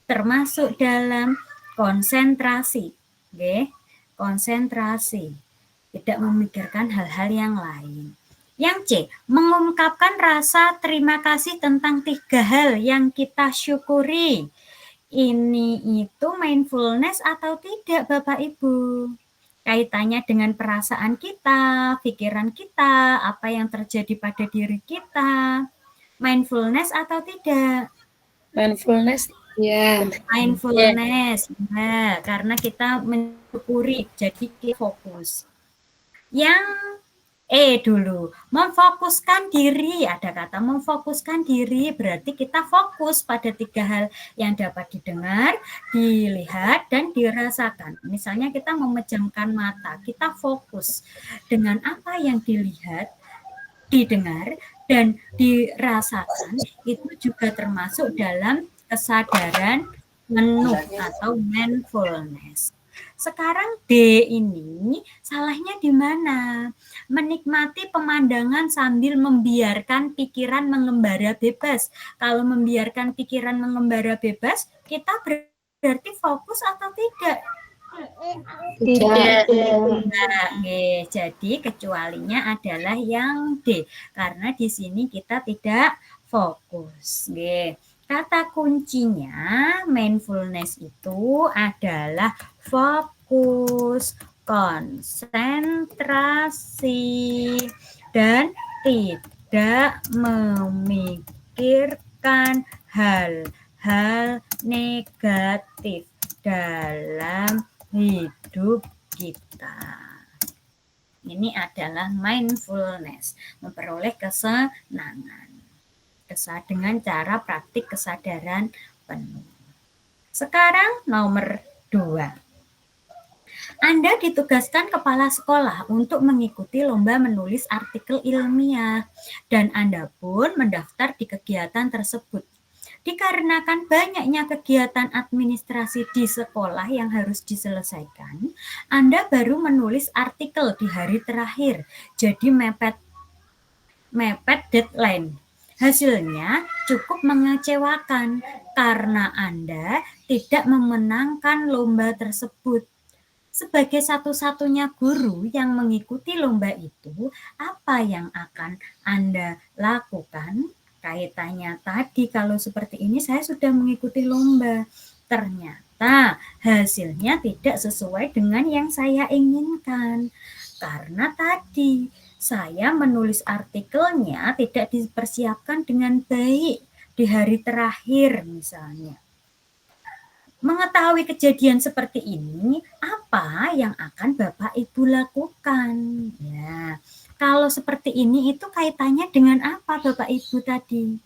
termasuk dalam konsentrasi. Oke, konsentrasi. Tidak memikirkan hal-hal yang lain. Yang C, mengungkapkan rasa terima kasih tentang 3 hal yang kita syukuri. Ini itu mindfulness atau tidak Bapak Ibu? Kaitannya dengan perasaan kita, pikiran kita, apa yang terjadi pada diri kita. Mindfulness atau tidak? Mindfulness. Ya. Mindfulness. Nah, karena kita mensyukuri, jadi kita fokus. Yang E dulu, memfokuskan diri, ada kata memfokuskan diri, berarti kita fokus pada 3 hal yang dapat didengar, dilihat, dan dirasakan. Misalnya kita memejamkan mata, kita fokus dengan apa yang dilihat, didengar, dan dirasakan, itu juga termasuk dalam kesadaran penuh atau mindfulness. Sekarang D ini salahnya di mana? Menikmati pemandangan sambil membiarkan pikiran mengembara bebas. Kalau membiarkan pikiran mengembara bebas, kita berarti fokus atau tidak? Tidak. Nah, jadi kecualinya adalah yang D. Karena di sini kita tidak fokus. Kata kuncinya mindfulness itu adalah fokus, konsentrasi, dan tidak memikirkan hal-hal negatif dalam hidup kita. Ini adalah mindfulness, memperoleh kesenangan. Dengan cara praktik kesadaran penuh. Sekarang nomor 2. Anda ditugaskan kepala sekolah untuk mengikuti lomba menulis artikel ilmiah dan Anda pun mendaftar di kegiatan tersebut. Dikarenakan banyaknya kegiatan administrasi di sekolah yang harus diselesaikan, Anda baru menulis artikel di hari terakhir, jadi mepet deadline. Hasilnya cukup mengecewakan karena Anda tidak memenangkan lomba tersebut. Sebagai satu-satunya guru yang mengikuti lomba itu, apa yang akan Anda lakukan? Kaitannya tadi, kalau seperti ini saya sudah mengikuti lomba. Ternyata hasilnya tidak sesuai dengan yang saya inginkan. Karena tadi saya menulis artikelnya tidak dipersiapkan dengan baik di hari terakhir misalnya. Mengetahui kejadian seperti ini, apa yang akan Bapak Ibu lakukan? Ya, kalau seperti ini itu kaitannya dengan apa Bapak Ibu tadi?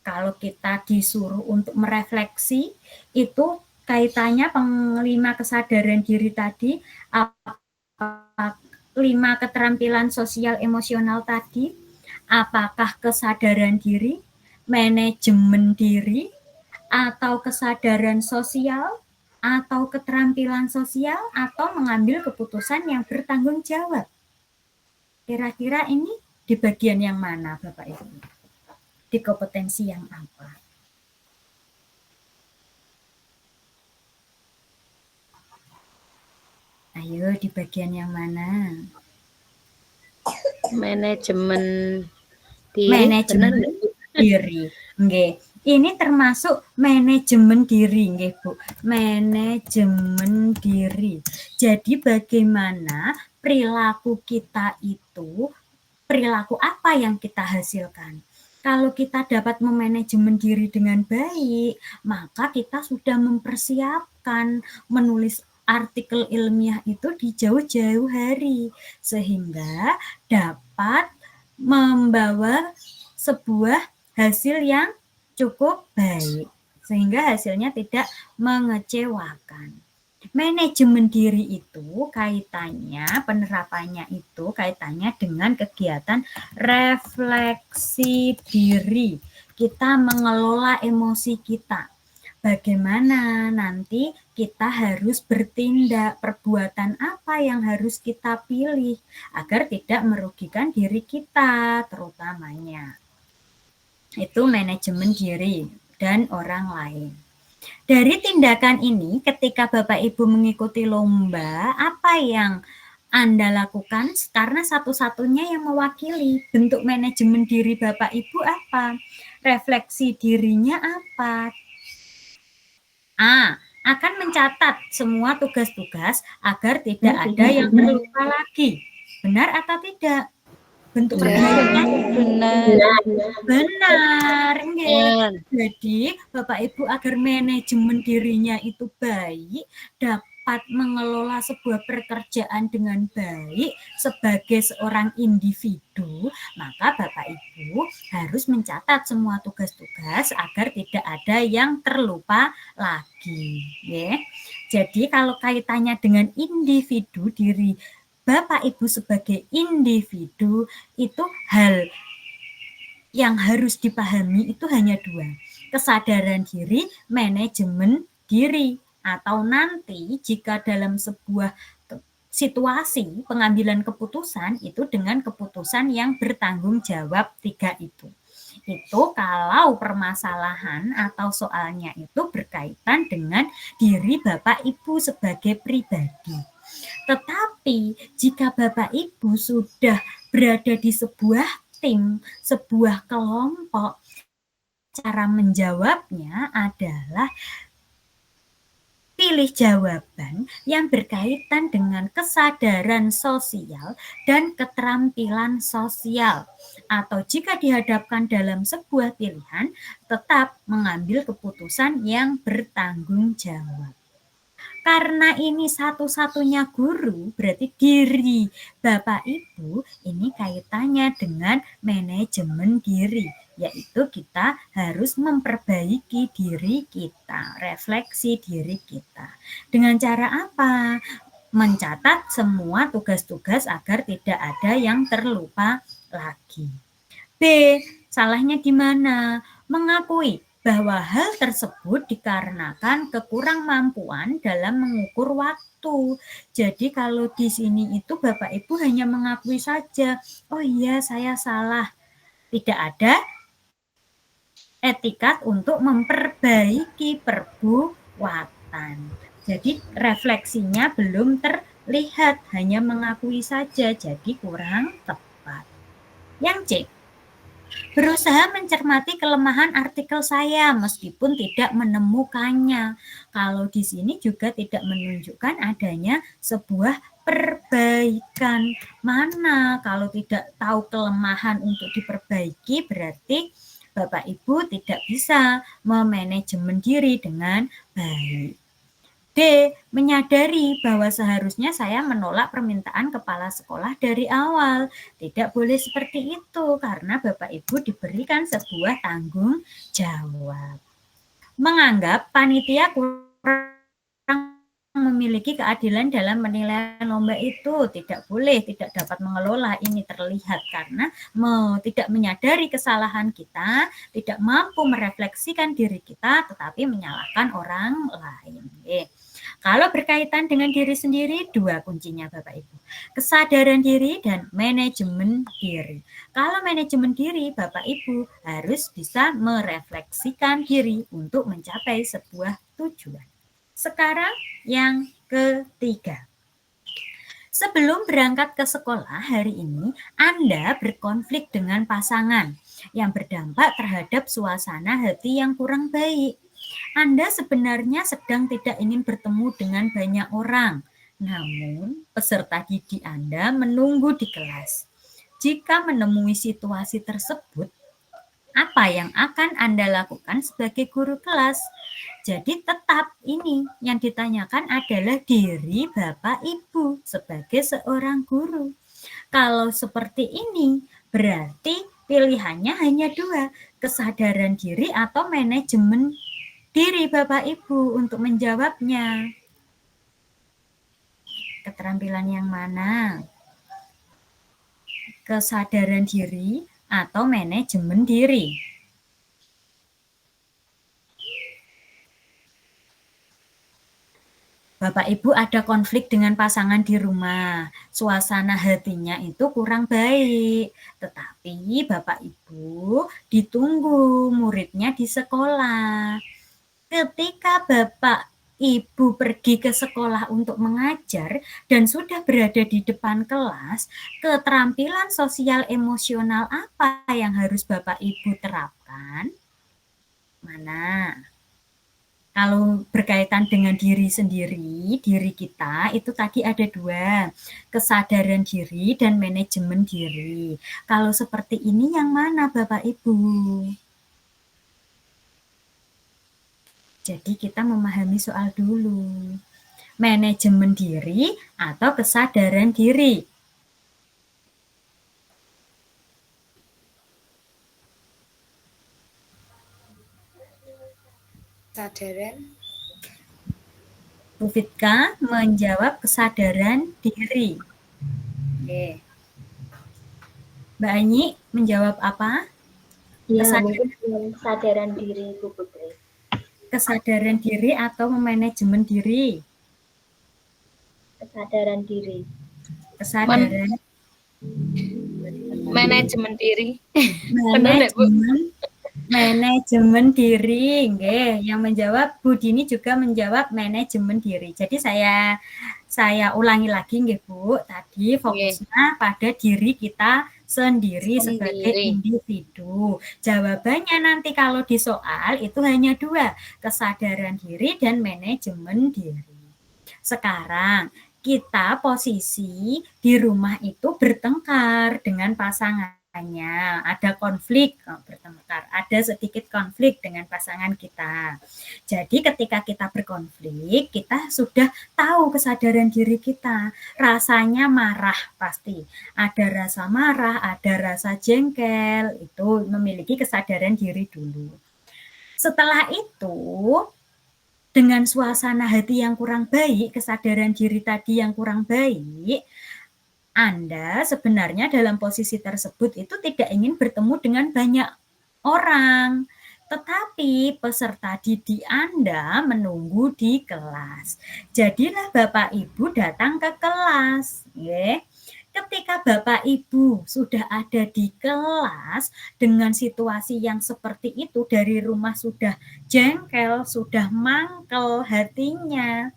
Kalau kita disuruh untuk merefleksi, itu kaitannya 5 kesadaran diri tadi, 5 keterampilan sosial emosional tadi, apakah kesadaran diri, manajemen diri, atau kesadaran sosial, atau keterampilan sosial, atau mengambil keputusan yang bertanggung jawab. Kira-kira ini di bagian yang mana Bapak Ibu? Di kompetensi yang apa? Ayo, di bagian yang mana? Manajemen diri. Manajemen diri. Nggih. Ini termasuk manajemen diri, nggih Bu. Manajemen diri. Jadi bagaimana perilaku kita itu, perilaku apa yang kita hasilkan? Kalau kita dapat memanajemen diri dengan baik, maka kita sudah mempersiapkan menulis artikel ilmiah itu di jauh-jauh hari, sehingga dapat membawa sebuah hasil yang cukup baik, sehingga hasilnya tidak mengecewakan. Manajemen diri itu kaitannya, penerapannya itu kaitannya dengan kegiatan refleksi diri. Kita mengelola emosi kita. Bagaimana nanti kita harus bertindak, perbuatan apa yang harus kita pilih agar tidak merugikan diri kita terutamanya. Itu manajemen diri dan orang lain. Dari tindakan ini, ketika Bapak Ibu mengikuti lomba, apa yang Anda lakukan? Karena satu-satunya yang mewakili bentuk manajemen diri Bapak Ibu apa? Refleksi dirinya apa? Akan mencatat semua tugas-tugas agar tidak ada yang terlupa lagi. Benar atau tidak? Bentuk perbuatannya benar. Jadi Bapak Ibu agar manajemen dirinya itu baik, dapat mengelola sebuah pekerjaan dengan baik sebagai seorang individu, maka Bapak Ibu harus mencatat semua tugas-tugas agar tidak ada yang terlupa lagi. Ya. Jadi kalau kaitannya dengan individu, diri Bapak Ibu sebagai individu, itu hal yang harus dipahami itu hanya 2. Kesadaran diri, manajemen diri. Atau nanti jika dalam sebuah situasi pengambilan keputusan itu dengan keputusan yang bertanggung jawab 3 itu. Itu kalau permasalahan atau soalnya itu berkaitan dengan diri Bapak Ibu sebagai pribadi. Tetapi jika Bapak Ibu sudah berada di sebuah tim, sebuah kelompok, cara menjawabnya adalah pilih jawaban yang berkaitan dengan kesadaran sosial dan keterampilan sosial. Atau jika dihadapkan dalam sebuah pilihan, tetap mengambil keputusan yang bertanggung jawab. Karena ini satu-satunya guru, berarti diri Bapak Ibu ini kaitannya dengan manajemen diri, yaitu kita harus memperbaiki diri kita, refleksi diri kita. Dengan cara apa? Mencatat semua tugas-tugas agar tidak ada yang terlupa lagi. B. Salahnya di mana? Mengakui bahwa hal tersebut dikarenakan kekurangmampuan dalam mengukur waktu. Jadi kalau di sini itu Bapak Ibu hanya mengakui saja, oh iya saya salah. Tidak ada etikat untuk memperbaiki perbuatan. Jadi refleksinya belum terlihat, hanya mengakui saja, jadi kurang tepat. Yang C. Berusaha mencermati kelemahan artikel saya meskipun tidak menemukannya. Kalau di sini juga tidak menunjukkan adanya sebuah perbaikan. Mana kalau tidak tahu kelemahan untuk diperbaiki, berarti Bapak Ibu tidak bisa memanajemen diri dengan baik. D. Menyadari bahwa seharusnya saya menolak permintaan kepala sekolah dari awal. Tidak boleh seperti itu karena Bapak Ibu diberikan sebuah tanggung jawab. Menganggap panitia kurang memiliki keadilan dalam menilai lomba itu tidak boleh, tidak dapat mengelola, ini terlihat karena tidak menyadari kesalahan kita, tidak mampu merefleksikan diri kita, tetapi menyalahkan orang lain. Kalau berkaitan dengan diri sendiri, dua kuncinya Bapak Ibu. Kesadaran diri dan manajemen diri. Kalau manajemen diri, Bapak Ibu harus bisa merefleksikan diri untuk mencapai sebuah tujuan. Sekarang yang ketiga. Sebelum berangkat ke sekolah hari ini, Anda berkonflik dengan pasangan yang berdampak terhadap suasana hati yang kurang baik. Anda sebenarnya sedang tidak ingin bertemu dengan banyak orang, namun peserta didik Anda menunggu di kelas. Jika menemui situasi tersebut, apa yang akan Anda lakukan sebagai guru kelas? Jadi tetap ini yang ditanyakan adalah diri Bapak Ibu sebagai seorang guru. Kalau seperti ini, berarti pilihannya hanya dua, kesadaran diri atau manajemen diri Bapak Ibu untuk menjawabnya. Keterampilan yang mana? Kesadaran diri atau manajemen diri? Bapak Ibu ada konflik dengan pasangan di rumah, suasana hatinya itu kurang baik, tetapi Bapak Ibu ditunggu muridnya di sekolah. Ketika Bapak Ibu pergi ke sekolah untuk mengajar dan sudah berada di depan kelas, keterampilan sosial emosional apa yang harus Bapak Ibu terapkan? Mana? Kalau berkaitan dengan diri sendiri, diri kita itu tadi ada dua, kesadaran diri dan manajemen diri. Kalau seperti ini yang mana Bapak Ibu? Jadi kita memahami soal dulu. Manajemen diri atau kesadaran diri? Kesadaran. Bu Fitka menjawab kesadaran diri. Oke. Mbak Anyi menjawab apa? Ya, mungkin kesadaran diri Bu Putri. Kesadaran diri atau manajemen diri? Kesadaran diri. Kesadaran Manajemen diri. manajemen diri, nggih. Yang menjawab Bu Dini juga menjawab manajemen diri. Jadi saya ulangi lagi nggih Bu. Tadi fokusnya pada diri kita sendiri sebagai individu. Jawabannya nanti kalau di soal itu hanya dua, kesadaran diri dan manajemen diri. Sekarang kita posisi di rumah itu bertengkar dengan pasangan. ada konflik bertengkar, ada sedikit konflik dengan pasangan kita. Jadi ketika kita berkonflik, kita sudah tahu kesadaran diri kita. Rasanya marah pasti. Ada rasa marah, ada rasa jengkel, itu memiliki kesadaran diri dulu. Setelah itu, dengan suasana hati yang kurang baik, kesadaran diri tadi yang kurang baik, Anda sebenarnya dalam posisi tersebut itu tidak ingin bertemu dengan banyak orang, tetapi peserta didik Anda menunggu di kelas. Jadilah Bapak Ibu datang ke kelas, ya. Ketika Bapak Ibu sudah ada di kelas dengan situasi yang seperti itu, dari rumah sudah jengkel, sudah mangkel hatinya,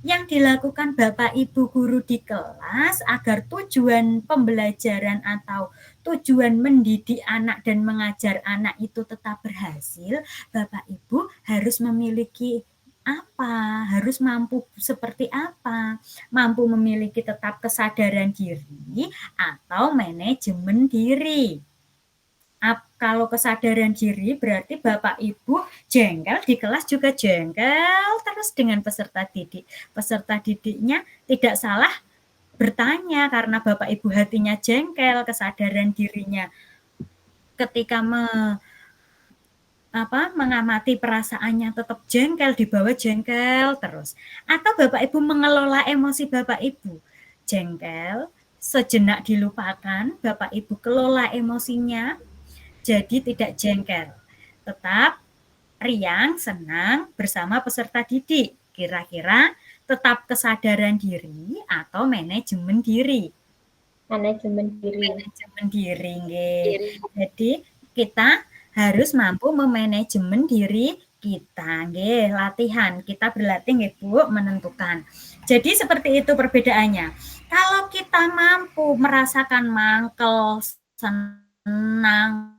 yang dilakukan Bapak Ibu guru di kelas agar tujuan pembelajaran atau tujuan mendidik anak dan mengajar anak itu tetap berhasil, Bapak Ibu harus memiliki apa? Harus mampu seperti apa? Mampu memiliki tetap kesadaran diri atau manajemen diri. Kalau kesadaran diri berarti Bapak Ibu jengkel di kelas juga jengkel terus dengan peserta didik. Peserta didiknya tidak salah bertanya karena Bapak Ibu hatinya jengkel, kesadaran dirinya ketika mengamati perasaannya tetap jengkel, dibawa jengkel terus. Atau Bapak Ibu mengelola emosi Bapak Ibu. Jengkel, sejenak dilupakan, Bapak Ibu kelola emosinya, jadi tidak jengkel, tetap riang, senang bersama peserta didik. Kira-kira tetap kesadaran diri atau manajemen diri? Manajemen diri. Manajemen diri, nggih. Jadi kita harus mampu memanajemen diri kita, nggih. Latihan, kita berlatih nggih Bu, menentukan. Jadi seperti itu perbedaannya. Kalau kita mampu merasakan mangkel, senang,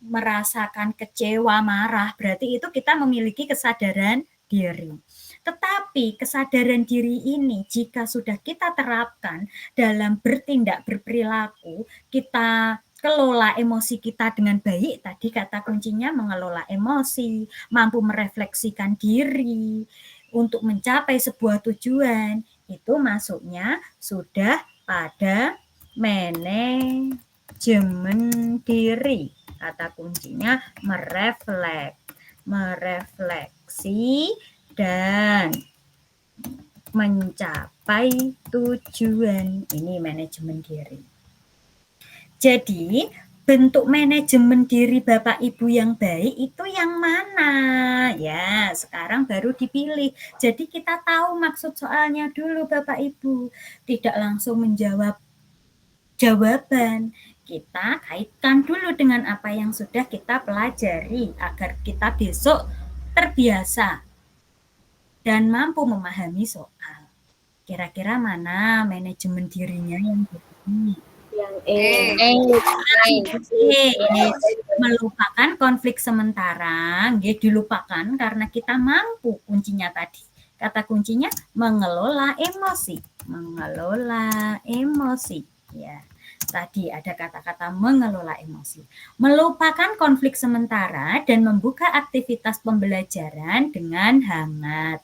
merasakan kecewa, marah, berarti itu kita memiliki kesadaran diri. Tetapi kesadaran diri ini jika sudah kita terapkan dalam bertindak, berperilaku, kita kelola emosi kita dengan baik, tadi kata kuncinya mengelola emosi, mampu merefleksikan diri untuk mencapai sebuah tujuan, itu masuknya sudah pada manajemen diri. Kata kuncinya merefleksi dan mencapai tujuan. Ini manajemen diri. Jadi bentuk manajemen diri Bapak Ibu yang baik itu yang mana? Ya, sekarang baru dipilih. Jadi kita tahu maksud soalnya dulu Bapak Ibu. Tidak langsung menjawab jawaban. Kita kaitkan dulu dengan apa yang sudah kita pelajari agar kita besok terbiasa dan mampu memahami soal. Kira-kira mana manajemen dirinya yang begini? Yang Ini melupakan konflik sementara, dilupakan karena kita mampu, kuncinya tadi. Kata kuncinya mengelola emosi, ya. Tadi ada kata-kata mengelola emosi. Melupakan konflik sementara dan membuka aktivitas pembelajaran dengan hangat.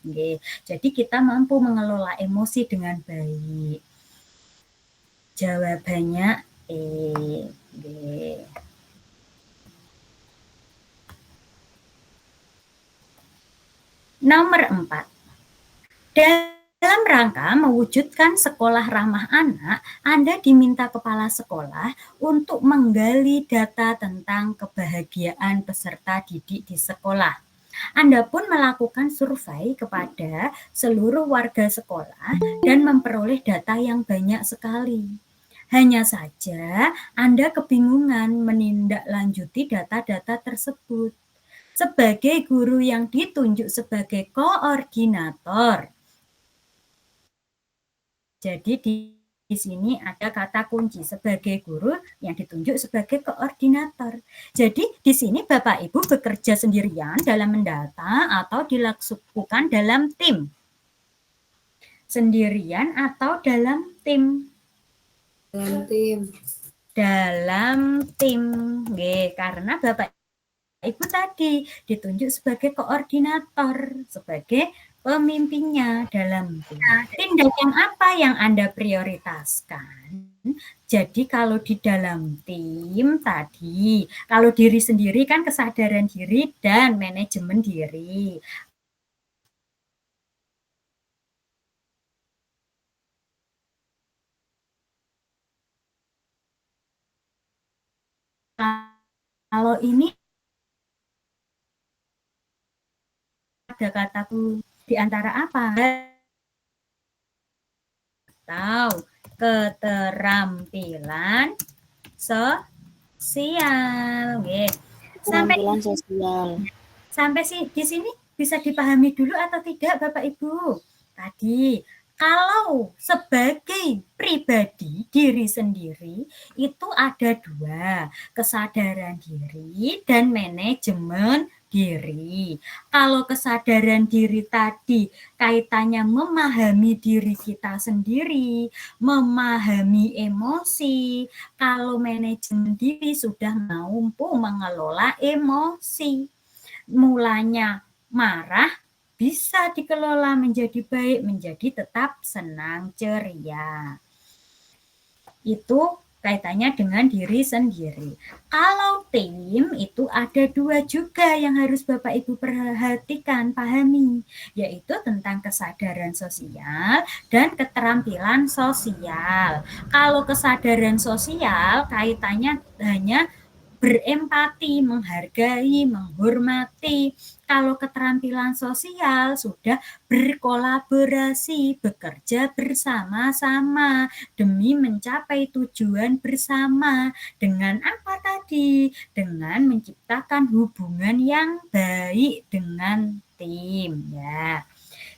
Jadi kita mampu mengelola emosi dengan baik. Jawabannya Nomor 4. Dalam rangka mewujudkan sekolah ramah anak, Anda diminta kepala sekolah untuk menggali data tentang kebahagiaan peserta didik di sekolah. Anda pun melakukan survei kepada seluruh warga sekolah dan memperoleh data yang banyak sekali. Hanya saja Anda kebingungan menindaklanjuti data-data tersebut. Sebagai guru yang ditunjuk sebagai koordinator, jadi di sini ada kata kunci sebagai guru yang ditunjuk sebagai koordinator. Jadi di sini Bapak Ibu bekerja sendirian dalam mendata atau dilakukan dalam tim. Sendirian atau dalam tim? Dalam tim. dalam tim. Nggih, karena Bapak Ibu tadi ditunjuk sebagai koordinator, sebagai pemimpinnya dalam tim. Tindakan apa yang Anda prioritaskan? Jadi kalau di dalam tim tadi, kalau diri sendiri kan kesadaran diri dan manajemen diri. Kalau ini ada kataku di antara apa? Atau keterampilan sosial. Nggih. Keterampilan sosial. Sampai di sini bisa dipahami dulu atau tidak Bapak Ibu? Tadi kalau sebagai pribadi diri sendiri itu ada dua, kesadaran diri dan manajemen diri. Kalau kesadaran diri tadi kaitannya memahami diri kita sendiri, memahami emosi. Kalau manajemen diri sudah mampu mengelola emosi. Mulanya marah bisa dikelola menjadi baik, menjadi tetap senang, ceria. Itu kaitannya dengan diri sendiri. Kalau tim itu ada dua juga yang harus Bapak Ibu perhatikan, pahami, yaitu tentang kesadaran sosial dan keterampilan sosial. Kalau kesadaran sosial kaitannya hanya berempati, menghargai, menghormati. Kalau keterampilan sosial sudah berkolaborasi, bekerja bersama-sama demi mencapai tujuan bersama. Dengan apa tadi? Dengan menciptakan hubungan yang baik dengan tim, ya.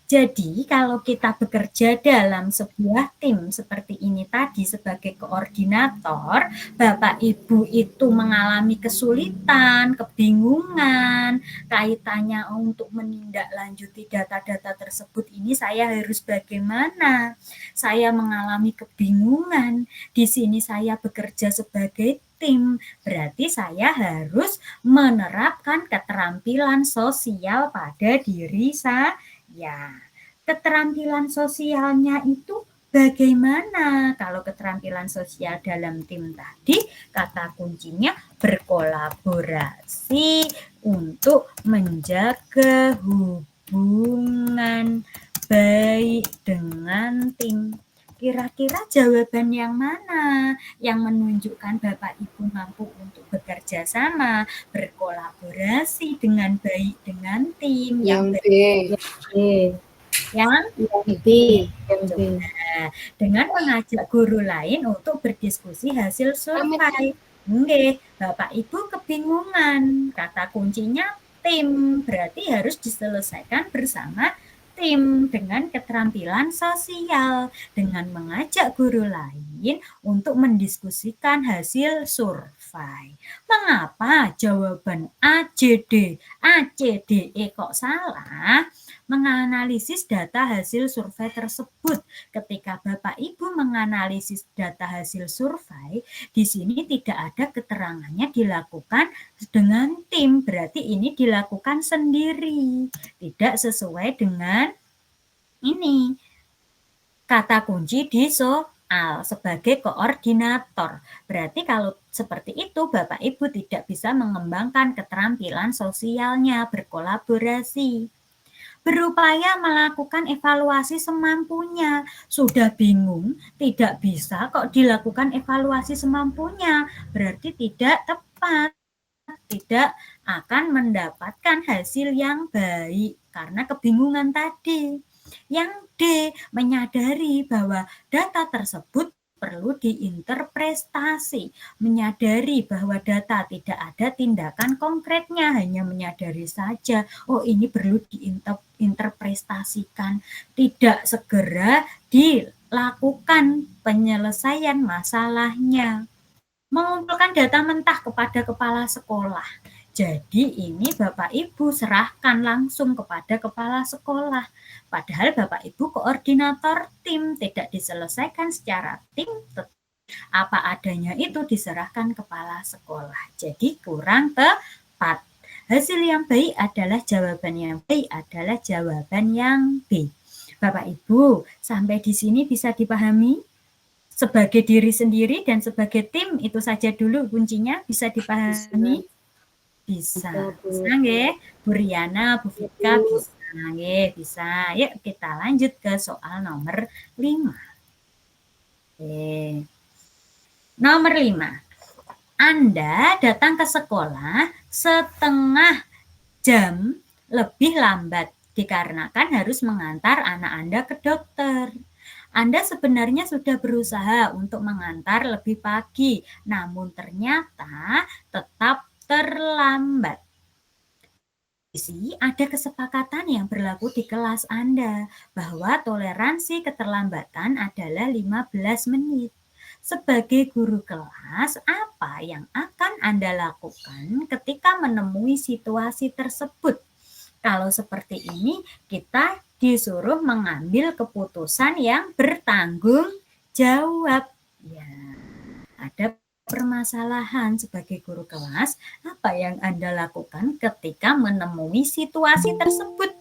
Jadi kalau kita bekerja dalam sebuah tim seperti ini tadi sebagai koordinator, Bapak Ibu itu mengalami kesulitan, kebingungan, kaitannya untuk menindaklanjuti data-data tersebut ini saya harus bagaimana? Saya mengalami kebingungan, di sini saya bekerja sebagai tim, berarti saya harus menerapkan keterampilan sosial pada diri saya. Ya, keterampilan sosialnya itu bagaimana? Kalau keterampilan sosial dalam tim tadi, kata kuncinya berkolaborasi untuk menjaga hubungan baik dengan tim. Kira-kira jawaban yang mana yang menunjukkan Bapak Ibu mampu untuk bekerja sama, berkolaborasi dengan baik dengan tim? Yang B. Yang B. dengan mengajak guru lain untuk berdiskusi hasil survei. Nggih, Bapak Ibu kebingungan. Kata kuncinya tim, berarti harus diselesaikan bersama tim dengan keterampilan sosial, dengan mengajak guru lain untuk mendiskusikan hasil survei. Mengapa jawaban ACD kok salah? Menganalisis data hasil survei tersebut. Ketika Bapak Ibu menganalisis data hasil survei, di sini tidak ada keterangannya dilakukan dengan tim, berarti ini dilakukan sendiri, tidak sesuai dengan ini kata kunci di soal sebagai koordinator. Berarti kalau seperti itu Bapak Ibu tidak bisa mengembangkan keterampilan sosialnya, berkolaborasi. Berupaya melakukan evaluasi semampunya. Sudah bingung, tidak bisa kok dilakukan evaluasi semampunya. Berarti tidak tepat, tidak akan mendapatkan hasil yang baik karena kebingungan tadi. Yang D, menyadari bahwa data tersebut perlu diinterpretasi, menyadari bahwa data tidak ada tindakan konkretnya, hanya menyadari saja, oh ini perlu diinterpretasikan, tidak segera dilakukan penyelesaian masalahnya. Mengumpulkan data mentah kepada kepala sekolah. Jadi ini Bapak Ibu serahkan langsung kepada kepala sekolah. Padahal Bapak Ibu koordinator tim, tidak diselesaikan secara tim, Apa adanya itu diserahkan kepala sekolah. Jadi kurang tepat. Hasil yang baik adalah jawaban yang baik adalah jawaban yang B. Bapak Ibu, sampai di sini bisa dipahami? Sebagai diri sendiri dan sebagai tim itu saja dulu kuncinya bisa dipahami? Bisa. Bisa nggih? Bu Riana, Bu Vika bisa nggih, bisa. Yuk kita lanjut ke soal nomor 5. Oke. Nomor 5. Anda datang ke sekolah setengah jam lebih lambat dikarenakan harus mengantar anak Anda ke dokter. Anda sebenarnya sudah berusaha untuk mengantar lebih pagi, namun ternyata tetap terlambat. Ada kesepakatan yang berlaku di kelas Anda bahwa toleransi keterlambatan adalah 15 menit. Sebagai guru kelas, apa yang akan Anda lakukan ketika menemui situasi tersebut? Kalau seperti ini, kita disuruh mengambil keputusan yang bertanggung jawab. Ya, ada permasalahan sebagai guru kelas, apa yang Anda lakukan ketika menemui situasi tersebut?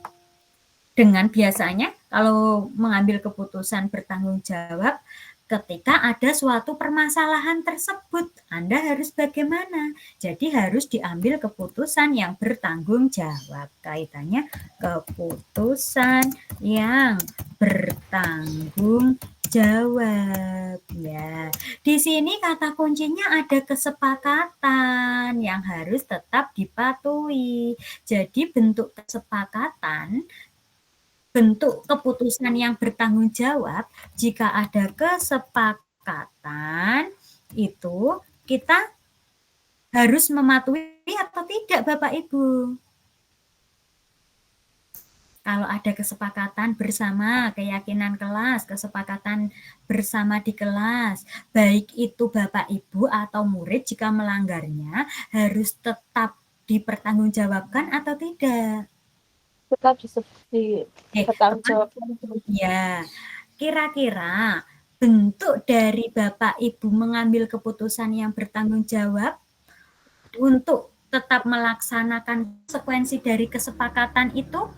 Dengan biasanya, kalau mengambil keputusan bertanggung jawab, ketika ada suatu permasalahan tersebut, Anda harus bagaimana? Jadi harus diambil keputusan yang bertanggung jawab. Kaitannya keputusan yang bertanggung jawab. Ya, di sini kata kuncinya ada kesepakatan yang harus tetap dipatuhi. Jadi bentuk kesepakatan, bentuk keputusan yang bertanggung jawab, jika ada kesepakatan itu kita harus mematuhi atau tidak Bapak Ibu? Kalau ada kesepakatan bersama, keyakinan kelas, kesepakatan bersama di kelas, baik itu Bapak Ibu atau murid jika melanggarnya harus tetap dipertanggungjawabkan atau tidak? Tetap dipertanggungjawabkan. Ya, kira-kira bentuk dari Bapak Ibu mengambil keputusan yang bertanggung jawab untuk tetap melaksanakan konsekuensi dari kesepakatan itu,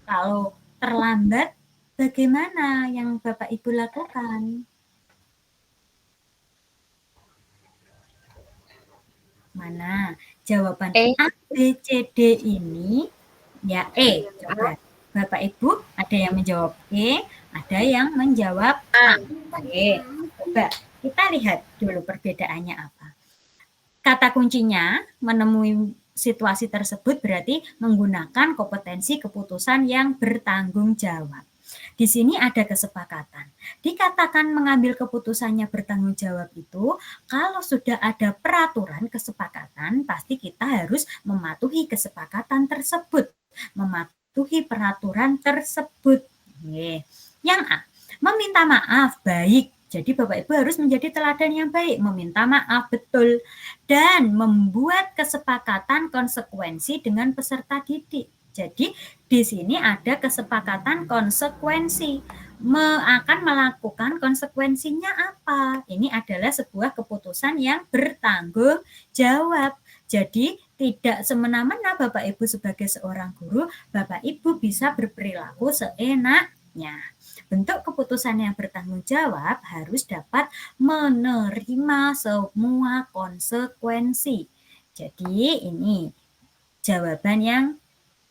kalau terlambat, bagaimana yang Bapak Ibu lakukan? Mana? Jawaban A, B, C, D ini ya E. Coba Bapak Ibu ada yang menjawab E, ada yang menjawab A. Oke, coba kita lihat dulu perbedaannya apa. Kata kuncinya menemui situasi tersebut berarti menggunakan kompetensi keputusan yang bertanggung jawab. Di sini ada kesepakatan. Dikatakan mengambil keputusannya bertanggung jawab itu, kalau sudah ada peraturan kesepakatan, pasti kita harus mematuhi kesepakatan tersebut, mematuhi peraturan tersebut. Yang A, meminta maaf baik. Jadi Bapak Ibu harus menjadi teladan yang baik, meminta maaf betul, dan membuat kesepakatan konsekuensi dengan peserta didik. Jadi di sini ada kesepakatan konsekuensi. Akan melakukan konsekuensinya apa? Ini adalah sebuah keputusan yang bertanggung jawab. Jadi tidak semena-mena Bapak Ibu sebagai seorang guru, Bapak Ibu bisa berperilaku seenaknya. Bentuk keputusan yang bertanggung jawab harus dapat menerima semua konsekuensi. Jadi ini jawaban yang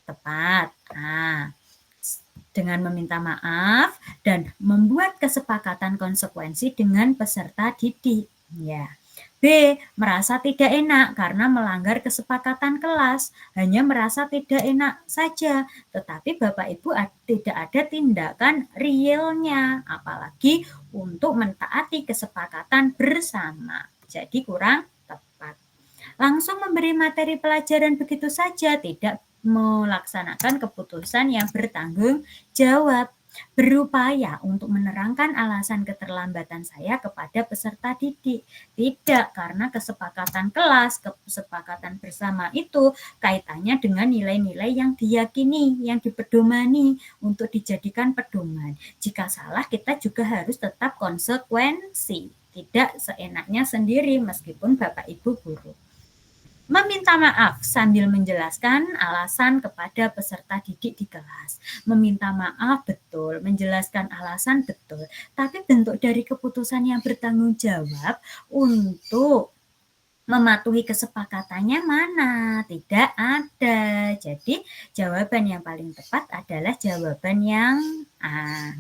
tepat. Nah, dengan meminta maaf dan membuat kesepakatan konsekuensi dengan peserta didik. Ya. B, merasa tidak enak karena melanggar kesepakatan kelas, hanya merasa tidak enak saja, tetapi Bapak Ibu tidak ada tindakan realnya, apalagi untuk mentaati kesepakatan bersama. Jadi kurang tepat. Langsung memberi materi pelajaran begitu saja, tidak melaksanakan keputusan yang bertanggung jawab. Berupaya untuk menerangkan alasan keterlambatan saya kepada peserta didik. Tidak, karena kesepakatan kelas, kesepakatan bersama itu kaitannya dengan nilai-nilai yang diyakini, yang dipedomani untuk dijadikan pedoman. Jika salah, kita juga harus tetap konsekuensi. tidak seenaknya sendiri meskipun Bapak Ibu guru. Meminta maaf sambil menjelaskan alasan kepada peserta didik di kelas. Meminta maaf betul, menjelaskan alasan betul, tapi bentuk dari keputusan yang bertanggung jawab untuk mematuhi kesepakatannya mana? Tidak ada. Jadi jawaban yang paling tepat adalah jawaban yang A.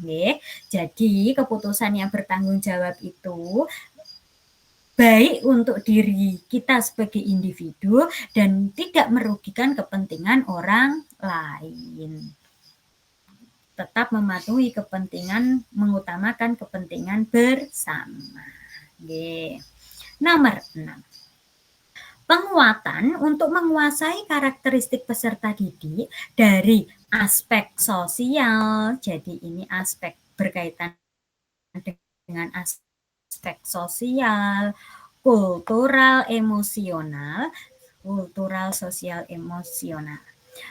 Jadi keputusan yang bertanggung jawab itu baik untuk diri kita sebagai individu dan tidak merugikan kepentingan orang lain. Tetap mematuhi kepentingan, mengutamakan kepentingan bersama. Nomor 6. Penguatan untuk menguasai karakteristik peserta didik dari aspek sosial. Jadi ini aspek berkaitan dengan aspek sosial, kultural, sosial, emosional,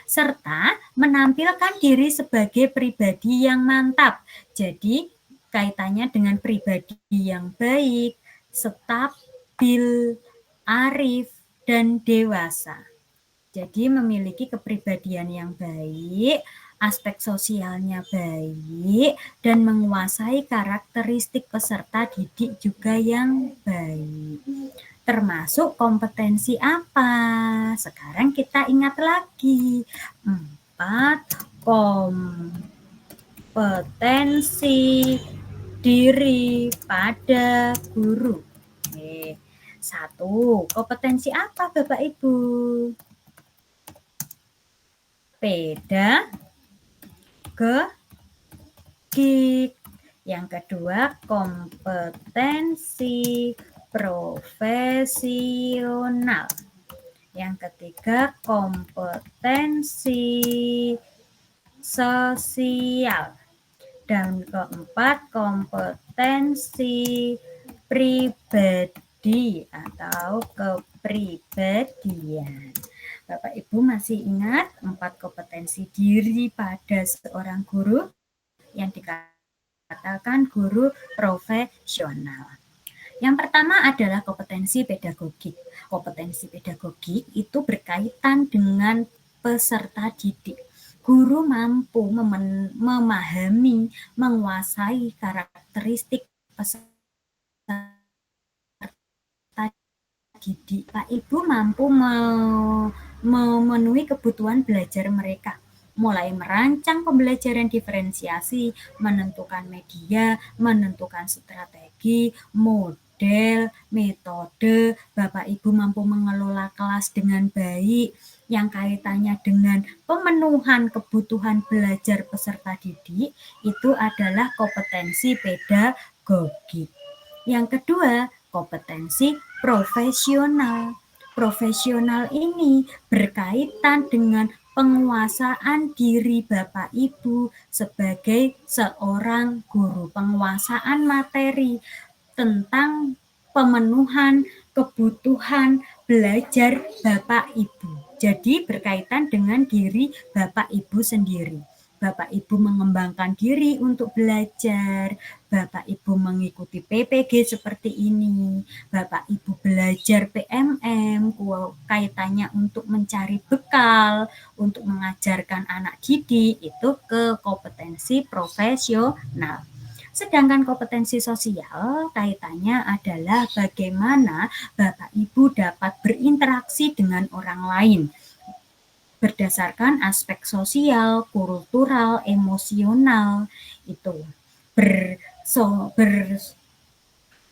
serta menampilkan diri sebagai pribadi yang mantap. Jadi kaitannya dengan pribadi yang baik, stabil, arif, dan dewasa. Jadi memiliki kepribadian yang baik, aspek sosialnya baik, dan menguasai karakteristik peserta didik juga yang baik. Termasuk kompetensi apa? Sekarang kita ingat lagi. 4 kompetensi diri pada guru. 1. Kompetensi apa Bapak Ibu? Pedagogik. Yang kedua, kompetensi profesional. Yang ketiga, kompetensi sosial. Dan keempat, kompetensi pribadi atau kepribadian. Bapak Ibu masih ingat 4 kompetensi diri pada seorang guru yang dikatakan guru profesional. Yang pertama adalah kompetensi pedagogik. Kompetensi pedagogik itu berkaitan dengan peserta didik. Guru mampu memahami, menguasai karakteristik peserta didik. Pak Ibu mampu memenuhi kebutuhan belajar mereka, mulai merancang pembelajaran diferensiasi, menentukan media, menentukan strategi, model, metode. Bapak Ibu mampu mengelola kelas dengan baik yang kaitannya dengan pemenuhan kebutuhan belajar peserta didik, itu adalah kompetensi pedagogik. Yang kedua, kompetensi profesional. Profesional ini berkaitan dengan penguasaan diri Bapak Ibu sebagai seorang guru, penguasaan materi tentang pemenuhan kebutuhan belajar Bapak Ibu. Jadi berkaitan dengan diri Bapak Ibu sendiri. Bapak Ibu mengembangkan diri untuk belajar, Bapak Ibu mengikuti PPG seperti ini, Bapak Ibu belajar PMM, kaitannya untuk mencari bekal, untuk mengajarkan anak didik, itu ke kompetensi profesional. Sedangkan kompetensi sosial kaitannya adalah bagaimana Bapak Ibu dapat berinteraksi dengan orang lain berdasarkan aspek sosial, kultural, emosional, itu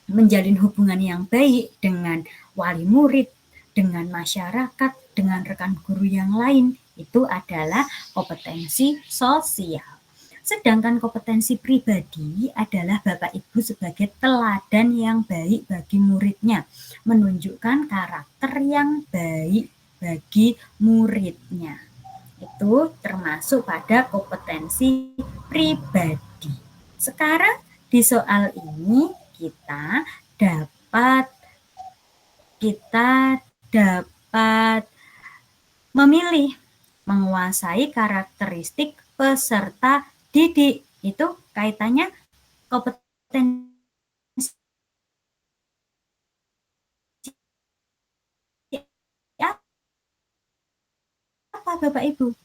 menjalin hubungan yang baik dengan wali murid, dengan masyarakat, dengan rekan guru yang lain, itu adalah kompetensi sosial. Sedangkan kompetensi pribadi adalah Bapak Ibu sebagai teladan yang baik bagi muridnya, menunjukkan karakter yang baik bagi muridnya. Itu termasuk pada kompetensi pribadi. Sekarang di soal ini kita dapat memilih menguasai karakteristik peserta didik. Itu kaitannya kompetensi apa Bapak Ibu?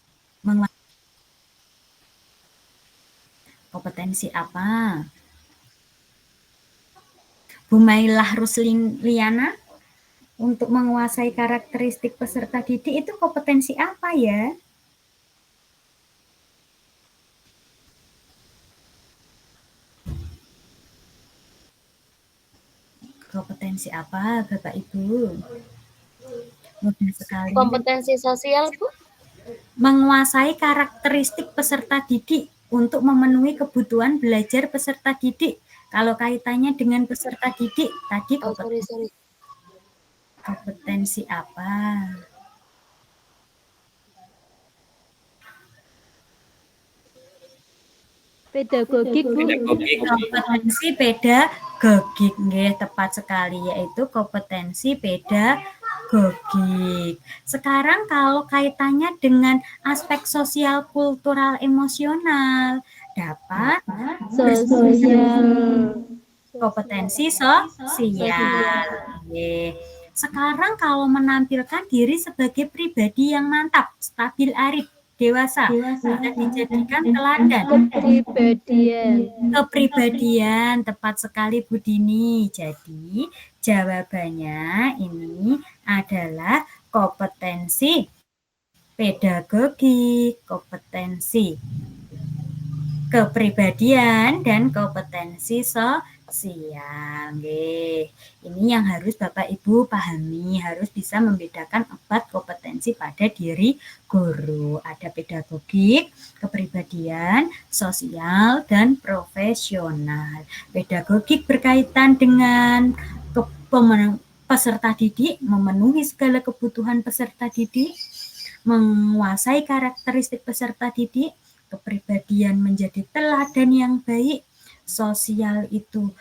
Kompetensi apa? Bu Mailah Rusliana, untuk menguasai karakteristik peserta didik itu kompetensi apa ya? Kompetensi apa Bapak Ibu? Mudah sekali. Kompetensi sosial, Bu? Menguasai karakteristik peserta didik untuk memenuhi kebutuhan belajar peserta didik. Kalau kaitannya dengan peserta didik, tadi kompetensi apa? Pedagogik, Bu. Kompetensi pedagogik, nggih, tepat sekali, yaitu kompetensi pedagogik. Sekarang kalau kaitannya dengan aspek sosial, kultural, emosional, dapat Sosial. kompetensi sosial. Nggih. Sekarang kalau menampilkan diri sebagai pribadi yang mantap, stabil, arif, dewasa, bisa dijadikan teladan. Kepribadian, tepat sekali Bu Dini. Jadi jawabannya ini adalah kompetensi pedagogik, kompetensi kepribadian, dan kompetensi sosial. Ini yang harus Bapak Ibu pahami, harus bisa membedakan 4 kompetensi pada diri guru. Ada pedagogik, kepribadian, sosial, dan profesional. Pedagogik berkaitan dengan peserta didik, memenuhi segala kebutuhan peserta didik, menguasai karakteristik peserta didik. Kepribadian menjadi teladan yang baik, sosial itu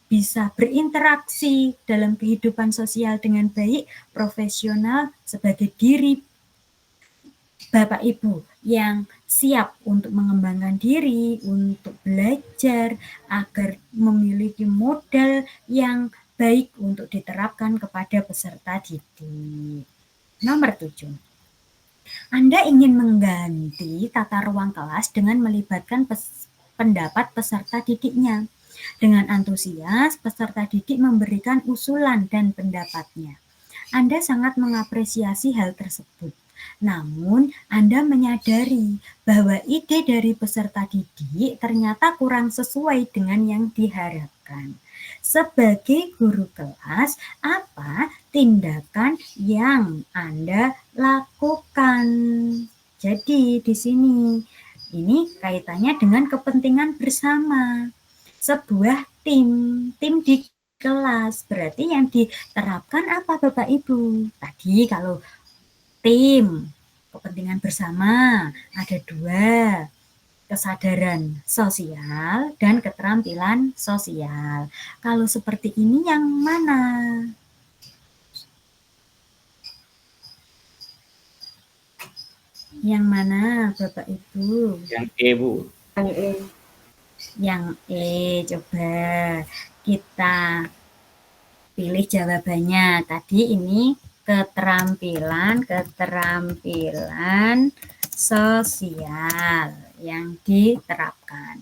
bisa berinteraksi dalam kehidupan sosial dengan baik, profesional sebagai diri Bapak Ibu yang siap untuk mengembangkan diri, untuk belajar agar memiliki modal yang baik untuk diterapkan kepada peserta didik. Nomor 7. Anda ingin mengganti tata ruang kelas dengan melibatkan pendapat peserta didiknya. Dengan antusias, peserta didik memberikan usulan dan pendapatnya. Anda sangat mengapresiasi hal tersebut. Namun, Anda menyadari bahwa ide dari peserta didik ternyata kurang sesuai dengan yang diharapkan. Sebagai guru kelas, apa tindakan yang Anda lakukan? Jadi di sini ini kaitannya dengan kepentingan bersama. Sebuah tim di kelas, berarti yang diterapkan apa Bapak Ibu? Tadi kalau tim kepentingan bersama ada 2. Kesadaran sosial dan keterampilan sosial. Kalau seperti ini yang mana? Yang mana Bapak Ibu? Yang E, Bu. Yang E, coba kita pilih jawabannya. Tadi ini keterampilan sosial yang diterapkan.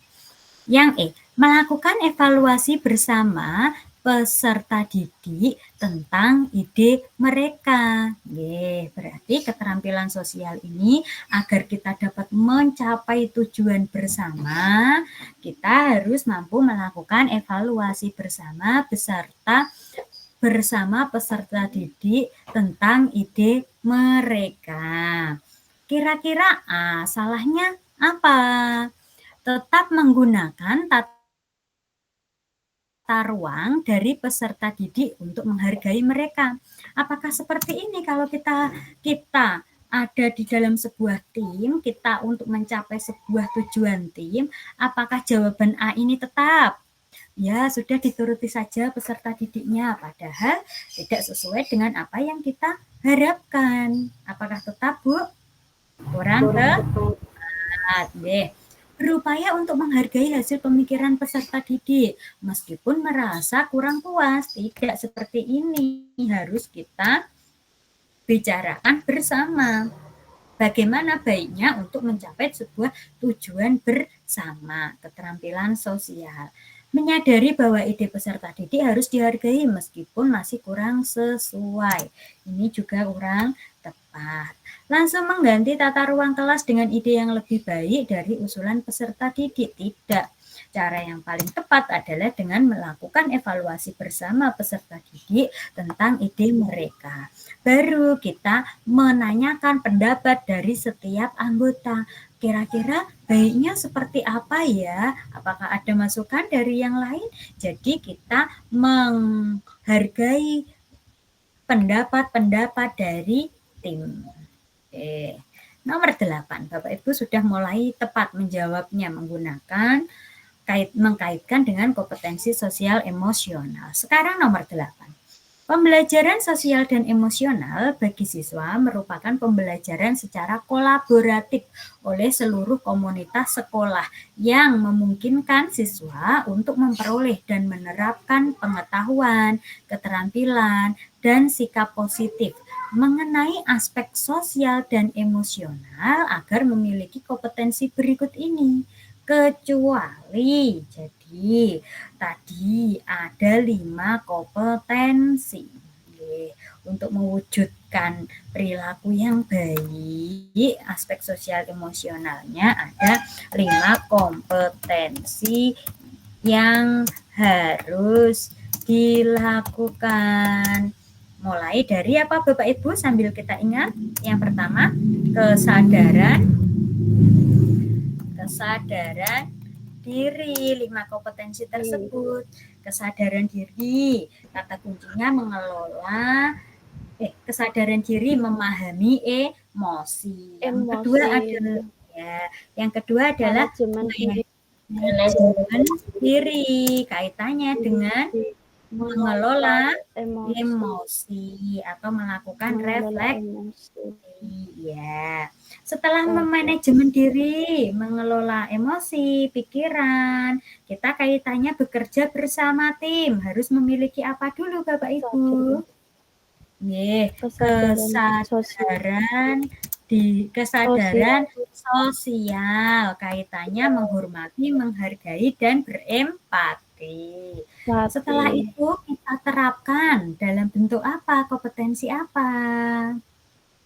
Yang E, melakukan evaluasi bersama peserta didik tentang ide mereka. Berarti keterampilan sosial ini agar kita dapat mencapai tujuan bersama, kita harus mampu melakukan evaluasi bersama peserta didik tentang ide mereka. Kira-kira salahnya apa? Tetap menggunakan tata ruang dari peserta didik untuk menghargai mereka. Apakah seperti ini kalau kita ada di dalam sebuah tim, kita untuk mencapai sebuah tujuan tim, apakah jawaban A ini tetap? Ya, sudah dituruti saja peserta didiknya, padahal tidak sesuai dengan apa yang kita harapkan. Apakah tetap, Bu? Kurang tepat. Berupaya untuk menghargai hasil pemikiran peserta didik, meskipun merasa kurang puas. Tidak seperti ini, harus kita bicarakan bersama. bagaimana baiknya untuk mencapai sebuah tujuan bersama, keterampilan sosial. Menyadari bahwa ide peserta didik harus dihargai meskipun masih kurang sesuai. Ini juga kurang tepat. Langsung mengganti tata ruang kelas dengan ide yang lebih baik dari usulan peserta didik. Tidak. Cara yang paling tepat adalah dengan melakukan evaluasi bersama peserta didik tentang ide mereka. Baru kita menanyakan pendapat dari setiap anggota. Kira-kira baiknya seperti apa ya? Apakah ada masukan dari yang lain? Jadi kita menghargai pendapat-pendapat dari tim. Nomor 8, Bapak Ibu sudah mulai tepat menjawabnya menggunakan mengkaitkan dengan kompetensi sosial emosional. Sekarang nomor 8. Pembelajaran sosial dan emosional bagi siswa merupakan pembelajaran secara kolaboratif oleh seluruh komunitas sekolah yang memungkinkan siswa untuk memperoleh dan menerapkan pengetahuan, keterampilan, dan sikap positif mengenai aspek sosial dan emosional agar memiliki kompetensi berikut ini. Kecuali, jadi tadi ada 5 kompetensi. Untuk mewujudkan perilaku yang baik, aspek sosial emosionalnya ada 5 kompetensi yang harus dilakukan. Mulai dari apa Bapak Ibu sambil kita ingat? Yang pertama, kesadaran diri, 5 kompetensi tersebut. Kesadaran diri, kata kuncinya mengelola kesadaran diri memahami emosi. Yang kedua adalah manajemen diri, kaitannya dengan mengelola emosi atau melakukan refleksi. Ya. Setelah memanajemen diri, mengelola emosi, pikiran, kita kaitannya bekerja bersama tim. Harus memiliki apa dulu Bapak Ibu? Kesadaran sosial, kaitannya menghormati, menghargai, dan berempati. Setelah itu kita terapkan dalam bentuk apa? Kompetensi apa?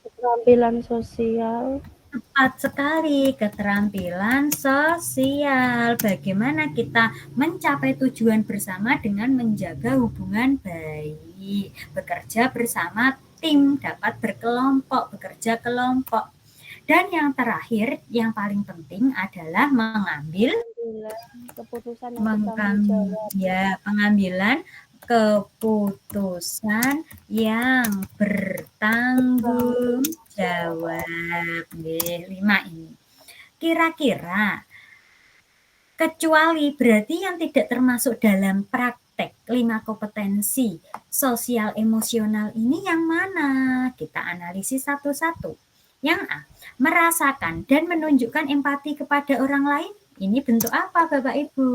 Keterampilan sosial. Tepat sekali, keterampilan sosial. Bagaimana kita mencapai tujuan bersama dengan menjaga hubungan baik, bekerja bersama tim, dapat bekerja kelompok. Dan yang terakhir, yang paling penting adalah pengambilan keputusan yang bertanggung jawab. 5 ini. Kira-kira kecuali berarti yang tidak termasuk dalam praktek 5 kompetensi sosial emosional ini yang mana? Kita analisis satu-satu. Yang A, merasakan dan menunjukkan empati kepada orang lain. Ini bentuk apa Bapak Ibu?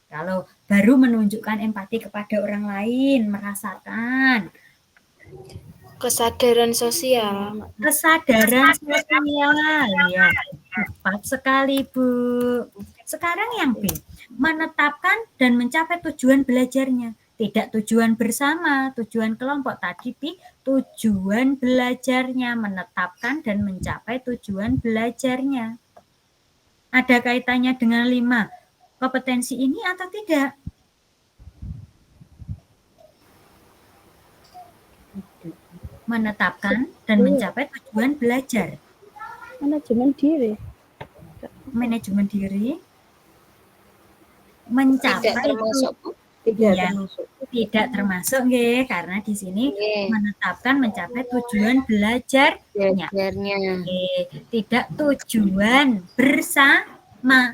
Kalau baru menunjukkan empati kepada orang lain, merasakan. Kesadaran sosial. Kesadaran sosial, ya. Tepat sekali, Bu. Sekarang yang B, menetapkan dan mencapai tujuan belajarnya. Tidak tujuan bersama, tujuan kelompok. Tadi tujuan belajarnya, menetapkan dan mencapai tujuan belajarnya. Ada kaitannya dengan 5 kompetensi ini atau tidak? Menetapkan dan mencapai tujuan belajar. Manajemen diri. Mencapai Tidak termasuk nggih, karena di sini menetapkan mencapai tujuan belajarnya. Tidak tujuan bersama.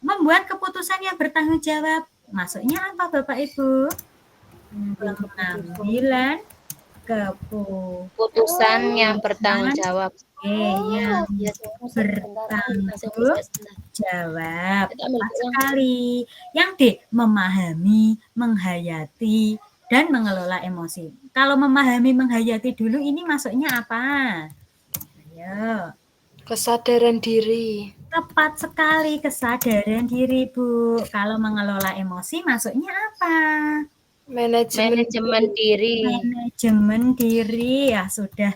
Membuat keputusan yang bertanggung jawab. Maksudnya apa Bapak Ibu? Pengambilan keputusan yang bertanggung jawab. Yang bertanggung jawab. Tepat sekali. Yang D, memahami, menghayati, dan mengelola emosi. Kalau memahami, menghayati dulu ini masuknya apa? Ayo. Kesadaran diri. Tepat sekali, kesadaran diri, Bu. Kalau mengelola emosi masuknya apa? Manajemen diri. Manajemen diri. Ya sudah,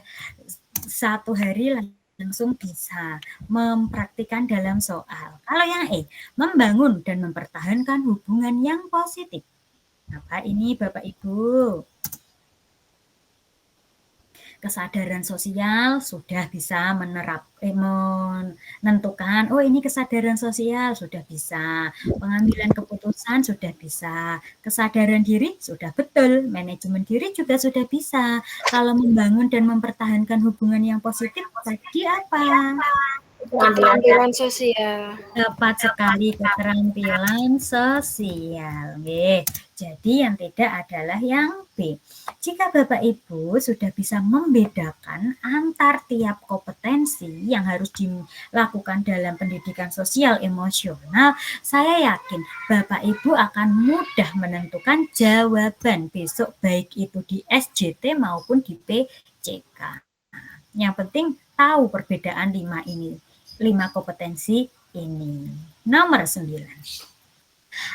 satu hari langsung bisa mempraktikkan dalam soal. Kalau yang E, membangun dan mempertahankan hubungan yang positif. Apa ini Bapak Ibu? Kesadaran sosial sudah bisa menentukan, oh ini kesadaran sosial sudah bisa, pengambilan keputusan sudah bisa, kesadaran diri sudah betul, manajemen diri juga sudah bisa. Kalau membangun dan mempertahankan hubungan yang positif tadi apa? Keterampilan sosial. Tepat sekali, keterampilan sosial. Jadi yang tidak adalah yang B. Jika Bapak Ibu sudah bisa membedakan antar tiap kompetensi yang harus dilakukan dalam pendidikan sosial emosional, saya yakin Bapak Ibu akan mudah menentukan jawaban besok baik itu di SJT maupun di PCK. Yang penting tahu perbedaan 5 kompetensi ini. Nomor 9.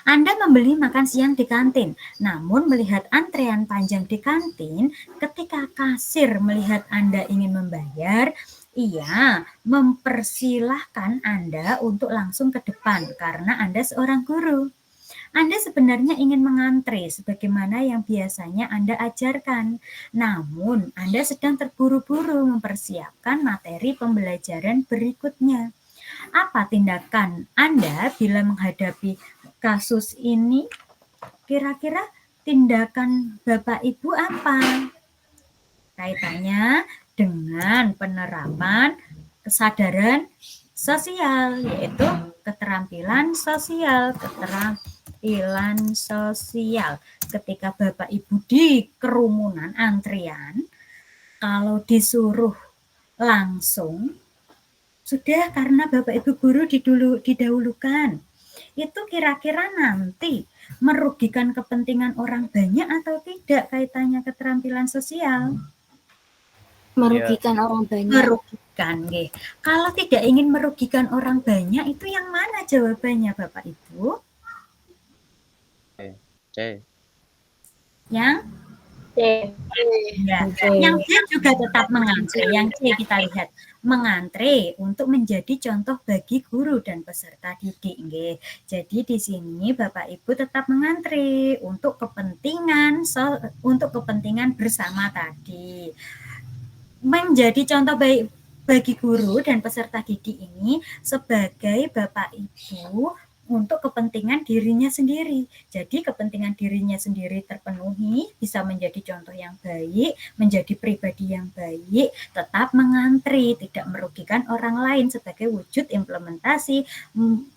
Anda membeli makan siang di kantin, namun melihat antrean panjang di kantin, ketika kasir melihat Anda ingin membayar, ia mempersilahkan Anda untuk langsung ke depan karena Anda seorang guru. Anda sebenarnya ingin mengantre sebagaimana yang biasanya Anda ajarkan, namun Anda sedang terburu-buru mempersiapkan materi pembelajaran berikutnya. Apa tindakan Anda bila menghadapi kasus ini? Kira-kira tindakan Bapak Ibu apa? Kaitannya dengan penerapan kesadaran sosial, yaitu keterampilan sosial. Ketika Bapak Ibu di kerumunan antrian, kalau disuruh langsung, sudah karena Bapak Ibu guru didahulukan. Itu kira-kira nanti merugikan kepentingan orang banyak atau tidak kaitannya keterampilan sosial? Merugikan orang banyak. Merugikan, nggih. Kalau tidak ingin merugikan orang banyak, itu yang mana jawabannya Bapak Ibu? C. Yang C. Ya. Yang C juga tetap mengantre. Yang C kita lihat mengantre untuk menjadi contoh bagi guru dan peserta didik. Nggih. Jadi di sini Bapak Ibu tetap mengantre untuk kepentingan bersama tadi. Menjadi contoh baik bagi guru dan peserta didik ini sebagai Bapak Ibu untuk kepentingan dirinya sendiri. Jadi kepentingan dirinya sendiri terpenuhi, bisa menjadi contoh yang baik, menjadi pribadi yang baik, tetap mengantri, tidak merugikan orang lain sebagai wujud implementasi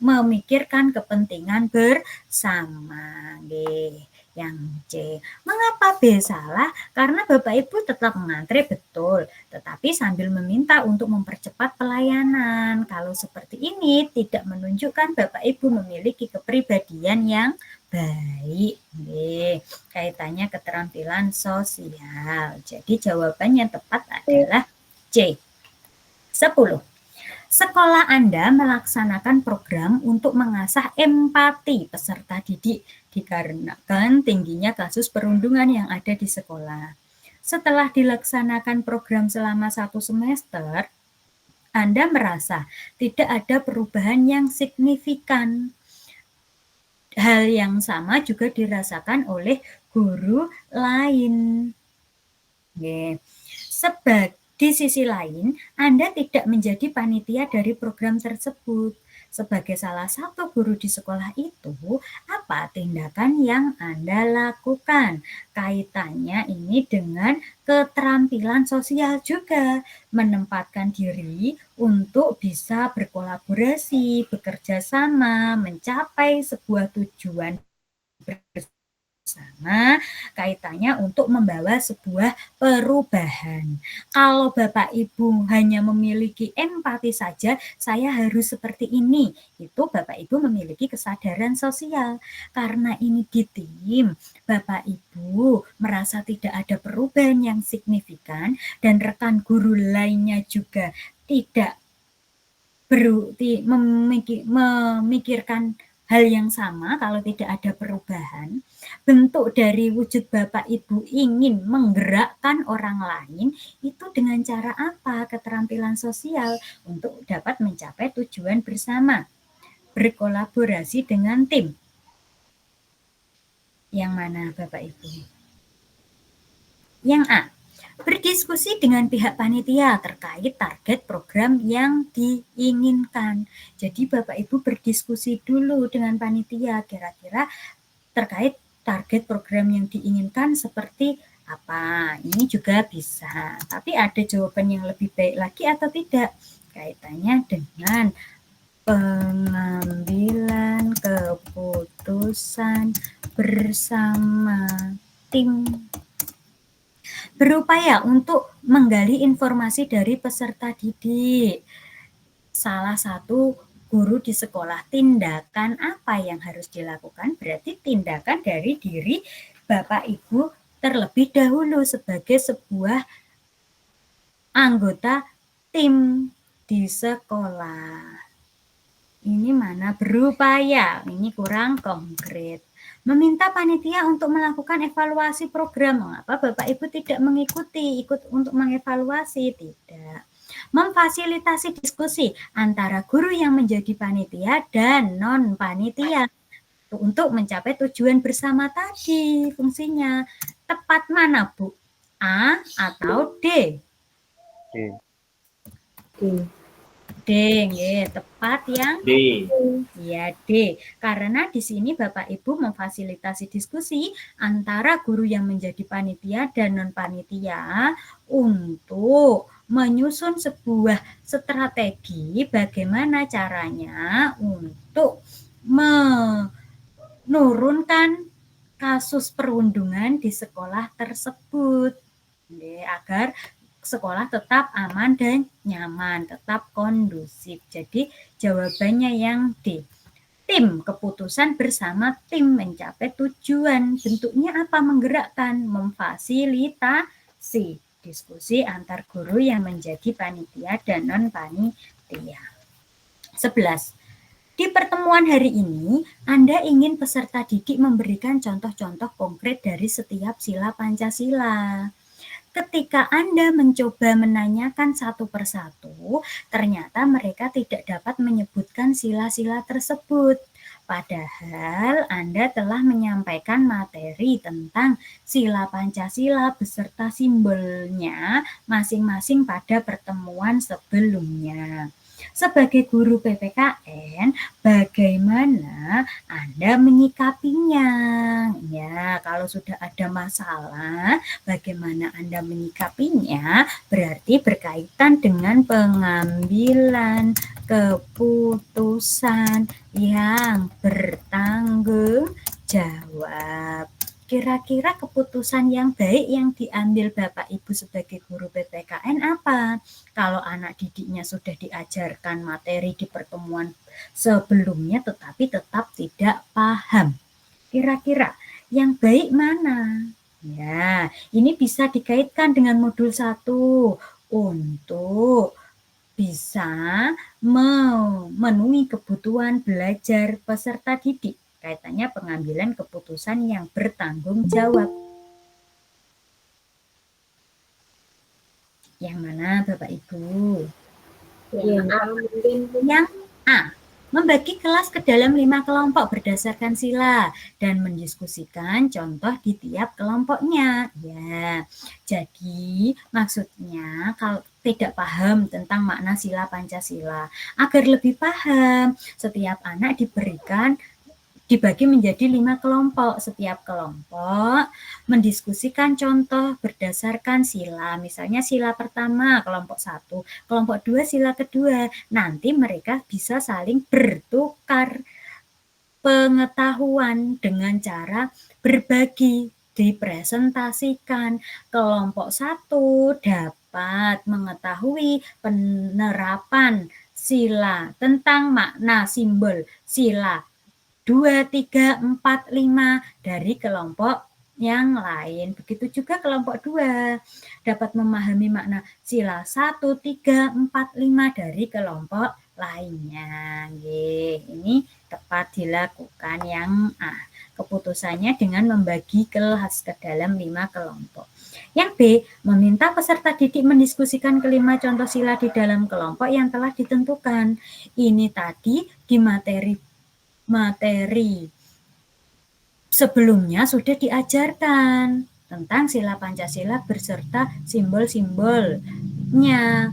memikirkan kepentingan bersama. Yang C. Mengapa B salah? Karena Bapak Ibu tetap mengantre betul, tetapi sambil meminta untuk mempercepat pelayanan. Kalau seperti ini tidak menunjukkan Bapak Ibu memiliki kepribadian yang baik. Kaitannya keterampilan sosial. Jadi jawabannya tepat adalah C. 10. Sekolah Anda melaksanakan program untuk mengasah empati peserta didik dikarenakan tingginya kasus perundungan yang ada di sekolah. Setelah dilaksanakan program selama 1 semester, Anda merasa tidak ada perubahan yang signifikan. Hal yang sama juga dirasakan oleh guru lain. Di sisi lain, Anda tidak menjadi panitia dari program tersebut. Sebagai salah satu guru di sekolah itu, apa tindakan yang Anda lakukan? Kaitannya ini dengan keterampilan sosial juga, menempatkan diri untuk bisa berkolaborasi, bekerja sama, mencapai sebuah tujuan bersama sama kaitannya untuk membawa sebuah perubahan. Kalau Bapak Ibu hanya memiliki empati saja, saya harus seperti ini, itu Bapak Ibu memiliki kesadaran sosial. Karena ini di tim, Bapak Ibu merasa tidak ada perubahan yang signifikan dan rekan guru lainnya juga tidak memikirkan hal yang sama kalau tidak ada perubahan. Bentuk dari wujud Bapak Ibu ingin menggerakkan orang lain itu dengan cara apa? Keterampilan sosial untuk dapat mencapai tujuan bersama. Berkolaborasi dengan tim. Yang mana Bapak Ibu? Yang A. Berdiskusi dengan pihak panitia terkait target program yang diinginkan. Jadi Bapak Ibu berdiskusi dulu dengan panitia kira-kira terkait target program yang diinginkan seperti apa. Ini juga bisa. Tapi ada jawaban yang lebih baik lagi atau tidak? Kaitannya dengan pengambilan keputusan bersama tim. Berupaya untuk menggali informasi dari peserta didik. Salah satu guru di sekolah, tindakan apa yang harus dilakukan? Berarti tindakan dari diri Bapak Ibu terlebih dahulu sebagai sebuah anggota tim di sekolah. Ini mana berupaya, ini kurang konkret. Meminta panitia untuk melakukan evaluasi program. Mengapa Bapak Ibu tidak ikut untuk mengevaluasi? Tidak. Memfasilitasi diskusi antara guru yang menjadi panitia dan non-panitia untuk mencapai tujuan bersama tadi. Fungsinya tepat mana, Bu? A atau D? D, tepat yang D. Ya, D. Karena di sini Bapak Ibu memfasilitasi diskusi antara guru yang menjadi panitia dan non-panitia untuk menyusun sebuah strategi bagaimana caranya untuk menurunkan kasus perundungan di sekolah tersebut. Agar sekolah tetap aman dan nyaman, tetap kondusif. Jadi jawabannya yang D. Tim, keputusan bersama tim mencapai tujuan. Bentuknya apa? Menggerakkan, memfasilitasi diskusi antar guru yang menjadi panitia dan non-panitia. 11. Di pertemuan hari ini, Anda ingin peserta didik memberikan contoh-contoh konkret dari setiap sila Pancasila. Ketika Anda mencoba menanyakan satu persatu, ternyata mereka tidak dapat menyebutkan sila-sila tersebut. Padahal Anda telah menyampaikan materi tentang sila Pancasila beserta simbolnya masing-masing pada pertemuan sebelumnya. Sebagai guru PPKN, bagaimana Anda menyikapinya? Ya, kalau sudah ada masalah, bagaimana Anda menyikapinya? Berarti berkaitan dengan pengambilan keputusan yang bertanggung jawab. Kira-kira keputusan yang baik yang diambil Bapak Ibu sebagai guru PPKN apa? Kalau anak didiknya sudah diajarkan materi di pertemuan sebelumnya tetapi tetap tidak paham. Kira-kira yang baik mana? Ya, ini bisa dikaitkan dengan modul 1 untuk bisa memenuhi kebutuhan belajar peserta didik. Kaitannya pengambilan keputusan yang bertanggung jawab. Yang mana Bapak Ibu? Yang A. Membagi kelas ke dalam 5 kelompok berdasarkan sila dan mendiskusikan contoh di tiap kelompoknya. Ya, jadi maksudnya kalau tidak paham tentang makna sila Pancasila, agar lebih paham, setiap anak dibagi menjadi 5 kelompok. Setiap kelompok mendiskusikan contoh berdasarkan sila. Misalnya sila pertama kelompok 1, kelompok 2 sila kedua. Nanti mereka bisa saling bertukar pengetahuan dengan cara berbagi, dipresentasikan. Kelompok 1 dapat mengetahui penerapan sila tentang makna simbol sila 2, 3, 4, 5 dari kelompok yang lain. Begitu juga kelompok 2 dapat memahami makna sila 1, 3, 4, 5 dari kelompok lainnya. Ini tepat dilakukan yang A. Keputusannya dengan membagi kelas ke dalam 5 kelompok. Yang B, meminta peserta didik mendiskusikan kelima contoh sila di dalam kelompok yang telah ditentukan. Ini tadi di materi sebelumnya sudah diajarkan tentang sila Pancasila beserta simbol-simbolnya.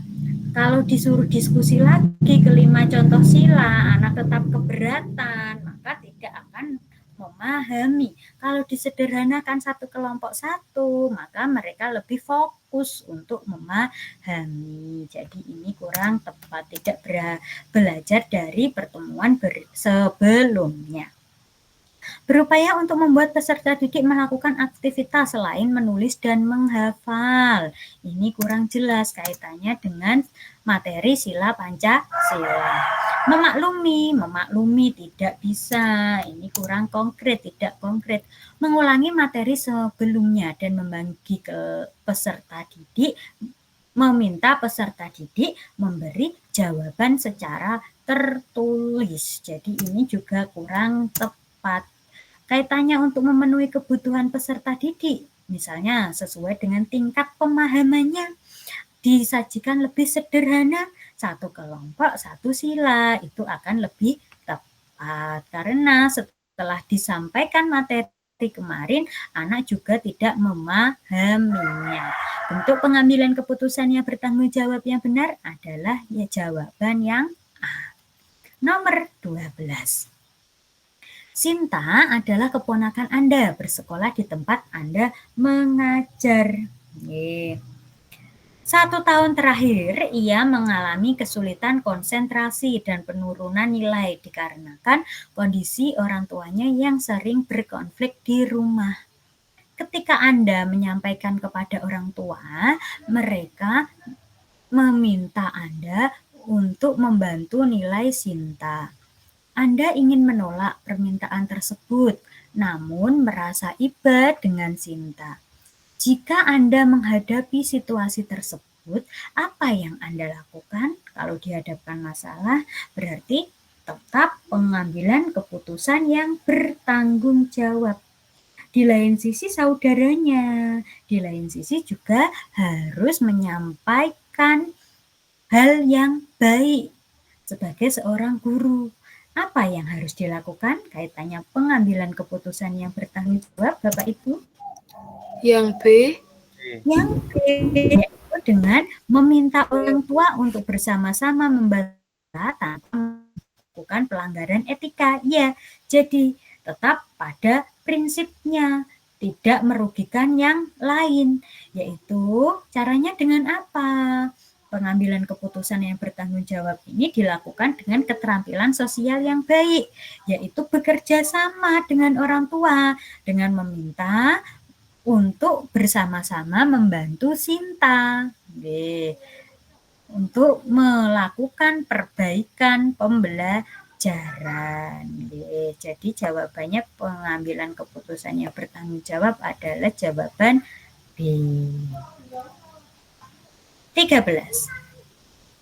Kalau disuruh diskusi lagi kelima contoh sila, anak tetap keberatan, maka tidak akan memahami. Kalau disederhanakan satu kelompok satu, maka mereka lebih fokus untuk memahami. Jadi ini kurang tepat, tidak belajar dari pertemuan sebelumnya. Berupaya untuk membuat peserta didik melakukan aktivitas selain menulis dan menghafal. Ini kurang jelas kaitannya dengan materi sila Pancasila. Memaklumi tidak bisa. Ini kurang konkret, tidak konkret. Mengulangi materi sebelumnya dan membagi ke peserta didik, meminta peserta didik memberi jawaban secara tertulis. Jadi ini juga kurang tepat. Kaitannya untuk memenuhi kebutuhan peserta didik, misalnya sesuai dengan tingkat pemahamannya, disajikan lebih sederhana, satu kelompok, satu sila, itu akan lebih tepat. Karena setelah disampaikan materi kemarin, anak juga tidak memahaminya. Bentuk pengambilan keputusan yang bertanggung jawab yang benar adalah jawaban yang A. Nomor 12. Sinta adalah keponakan Anda, bersekolah di tempat Anda mengajar. 1 tahun terakhir, ia mengalami kesulitan konsentrasi dan penurunan nilai dikarenakan kondisi orang tuanya yang sering berkonflik di rumah. Ketika Anda menyampaikan kepada orang tua, mereka meminta Anda untuk membantu nilai Sinta. Anda ingin menolak permintaan tersebut, namun merasa iba dengan Sinta. Jika Anda menghadapi situasi tersebut, apa yang Anda lakukan? Kalau dihadapkan masalah, berarti tetap pengambilan keputusan yang bertanggung jawab. Di lain sisi saudaranya, di lain sisi juga harus menyampaikan hal yang baik sebagai seorang guru. Apa yang harus dilakukan? Kaitannya pengambilan keputusan yang bertanggung jawab, Bapak Ibu. Yang B. Yang B yaitu dengan meminta orang tua untuk bersama-sama membantu tanpa melakukan pelanggaran etika. Ya, jadi tetap pada prinsipnya, tidak merugikan yang lain. Yaitu caranya dengan apa? Pengambilan keputusan yang bertanggung jawab ini dilakukan dengan keterampilan sosial yang baik, yaitu bekerja sama dengan orang tua, dengan meminta untuk bersama-sama membantu Sinta untuk melakukan perbaikan pembelajaran. Jadi jawabannya pengambilan keputusan yang bertanggung jawab adalah jawaban B. 13.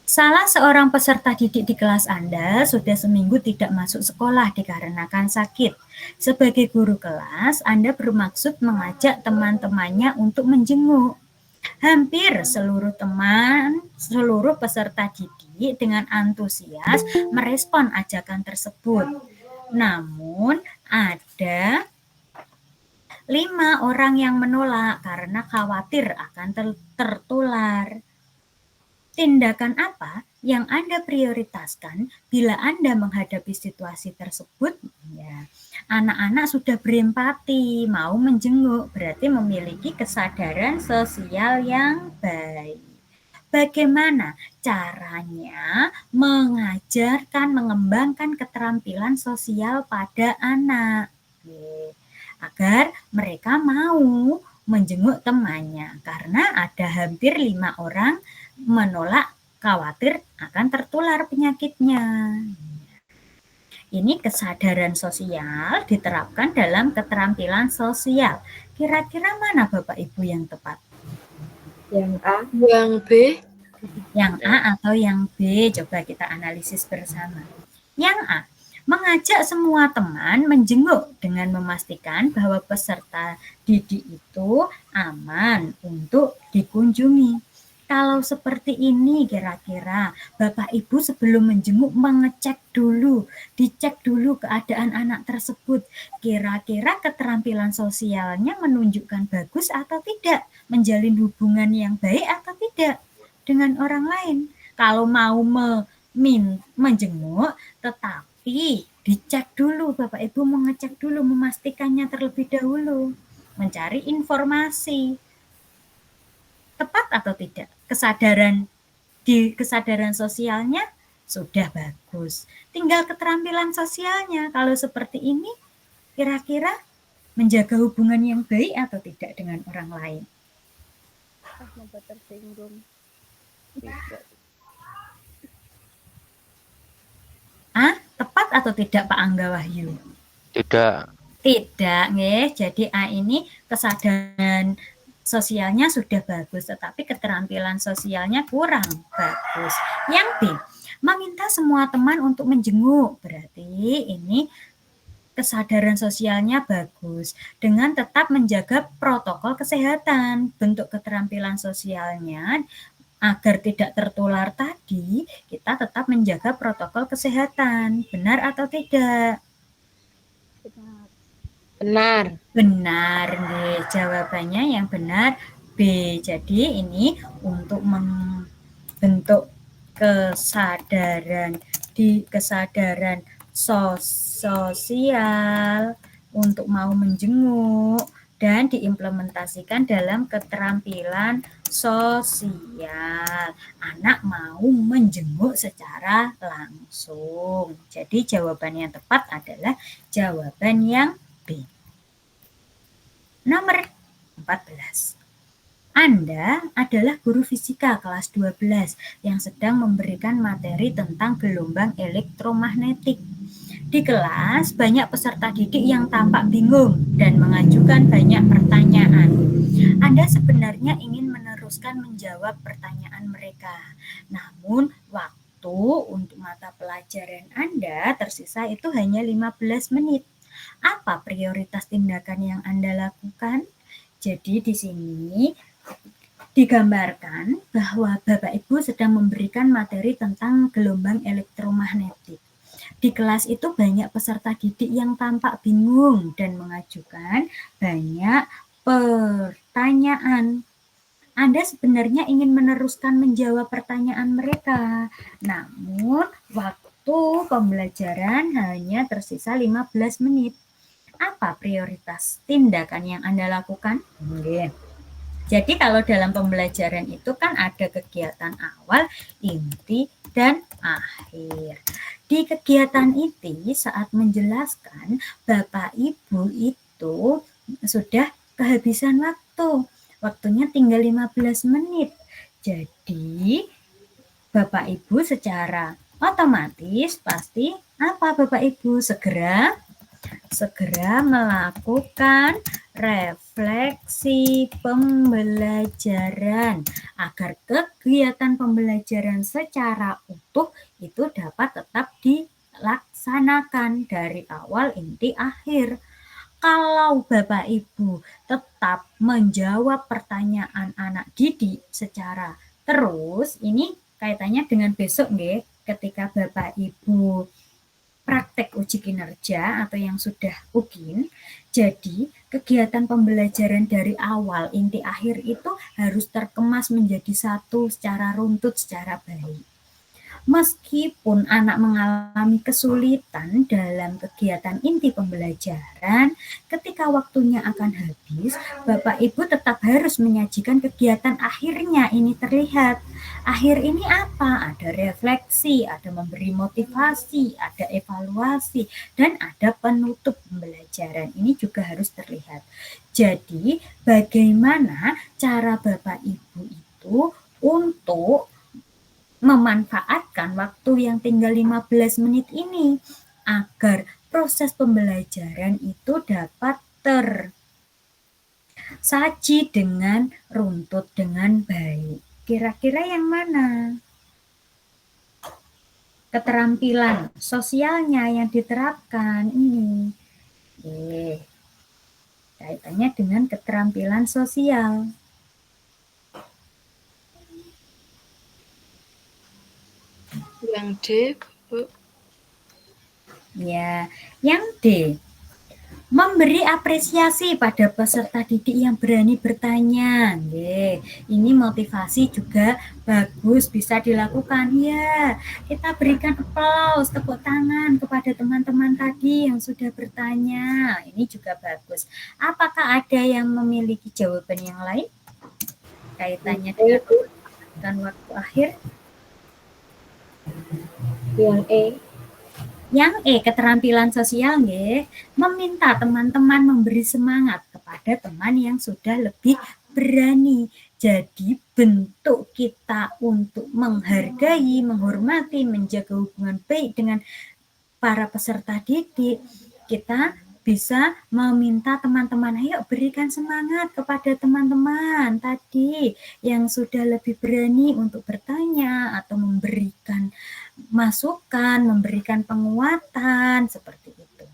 Salah seorang peserta didik di kelas Anda sudah seminggu tidak masuk sekolah dikarenakan sakit. Sebagai guru kelas, Anda bermaksud mengajak teman-temannya untuk menjenguk. Hampir seluruh peserta didik dengan antusias merespon ajakan tersebut. Namun, ada 5 orang yang menolak karena khawatir akan tertular. Tindakan apa yang Anda prioritaskan bila Anda menghadapi situasi tersebut? Ya, anak-anak sudah berempati, mau menjenguk, berarti memiliki kesadaran sosial yang baik. bagaimana caranya mengajarkan, mengembangkan keterampilan sosial pada anak. Agar mereka mau menjenguk temannya. Karena ada hampir 5 orang menolak khawatir akan tertular penyakitnya. Ini kesadaran sosial diterapkan dalam keterampilan sosial. Kira-kira mana Bapak Ibu yang tepat? Yang A. Yang B. Yang A atau yang B? Coba kita analisis bersama. Yang A, mengajak semua teman menjenguk dengan memastikan bahwa peserta didik itu aman untuk dikunjungi. Kalau seperti ini kira-kira Bapak Ibu sebelum menjenguk dicek dulu keadaan anak tersebut. Kira-kira keterampilan sosialnya menunjukkan bagus atau tidak, menjalin hubungan yang baik atau tidak dengan orang lain. Kalau mau menjenguk, tetapi dicek dulu, Bapak Ibu mengecek dulu, memastikannya terlebih dahulu, mencari informasi. Tepat atau tidak? Kesadaran sosialnya sudah bagus. Tinggal keterampilan sosialnya. Kalau seperti ini, kira-kira menjaga hubungan yang baik atau tidak dengan orang lain? Membuat tersinggung. Tidak. Tepat atau tidak Pak Angga Wahyu? Tidak. Tidak, nggih. Jadi A ini kesadaran sosialnya sudah bagus, tetapi keterampilan sosialnya kurang bagus. Yang B, meminta semua teman untuk menjenguk. Berarti ini kesadaran sosialnya bagus dengan tetap menjaga protokol kesehatan. Bentuk keterampilan sosialnya agar tidak tertular tadi, kita tetap menjaga protokol kesehatan. Benar atau tidak? Benar. Benar. Benar, nih. Jawabannya yang benar B. Jadi ini untuk membentuk kesadaran sosial untuk mau menjenguk dan diimplementasikan dalam keterampilan sosial. Anak mau menjenguk secara langsung. Jadi jawaban yang tepat adalah jawaban yang B. Nomor 14. Anda adalah guru fisika kelas 12 yang sedang memberikan materi tentang gelombang elektromagnetik. Di kelas banyak peserta didik yang tampak bingung dan mengajukan banyak pertanyaan. Anda sebenarnya ingin meneruskan menjawab pertanyaan mereka. Namun waktu untuk mata pelajaran Anda tersisa itu hanya 15 menit. Apa prioritas tindakan yang Anda lakukan? Jadi di sini digambarkan bahwa Bapak Ibu sedang memberikan materi tentang gelombang elektromagnetik. Di kelas itu banyak peserta didik yang tampak bingung dan mengajukan banyak pertanyaan. Anda sebenarnya ingin meneruskan menjawab pertanyaan mereka. Namun waktu pembelajaran hanya tersisa 15 menit. Apa prioritas tindakan yang Anda lakukan? Jadi kalau dalam pembelajaran itu kan ada kegiatan awal, inti, dan akhir. Di kegiatan inti saat menjelaskan, Bapak Ibu itu sudah kehabisan waktu. Waktunya tinggal 15 menit. Jadi Bapak Ibu secara otomatis pasti apa Bapak Ibu? Segera melakukan refleksi pembelajaran agar kegiatan pembelajaran secara utuh itu dapat tetap dilaksanakan dari awal inti akhir. Kalau Bapak Ibu tetap menjawab pertanyaan anak didik secara terus, ini kaitannya dengan besok nggih, ketika Bapak Ibu praktek uji kinerja atau yang sudah UKIN. Jadi kegiatan pembelajaran dari awal inti akhir itu harus terkemas menjadi satu secara runtut, secara baik. Meskipun anak mengalami kesulitan dalam kegiatan inti pembelajaran, ketika waktunya akan habis, Bapak Ibu tetap harus menyajikan kegiatan akhirnya ini terlihat. Akhir ini apa? Ada refleksi, ada memberi motivasi, ada evaluasi, dan ada penutup pembelajaran. Ini juga harus terlihat. Jadi, bagaimana cara Bapak Ibu itu untuk memanfaatkan waktu yang tinggal 15 menit ini agar proses pembelajaran itu dapat tersaji dengan runtut dengan baik. Kira-kira yang mana? Keterampilan sosialnya yang diterapkan ini. Kaitannya dengan keterampilan sosial. Yang D, Bu. Ya, yang D. Memberi apresiasi pada peserta didik yang berani bertanya. Ini motivasi juga bagus, bisa dilakukan. Ya, kita berikan aplaus, tepuk tangan kepada teman-teman tadi yang sudah bertanya. Ini juga bagus. Apakah ada yang memiliki jawaban yang lain? Kaitannya dengan waktu akhir? Yang E. Yang E, keterampilan sosial, meminta teman-teman memberi semangat kepada teman yang sudah lebih berani. Jadi bentuk kita untuk menghargai, menghormati, menjaga hubungan baik dengan para peserta didik, kita bisa meminta teman-teman, ayo berikan semangat kepada teman-teman tadi yang sudah lebih berani untuk bertanya atau memberikan masukan, memberikan penguatan, seperti itu.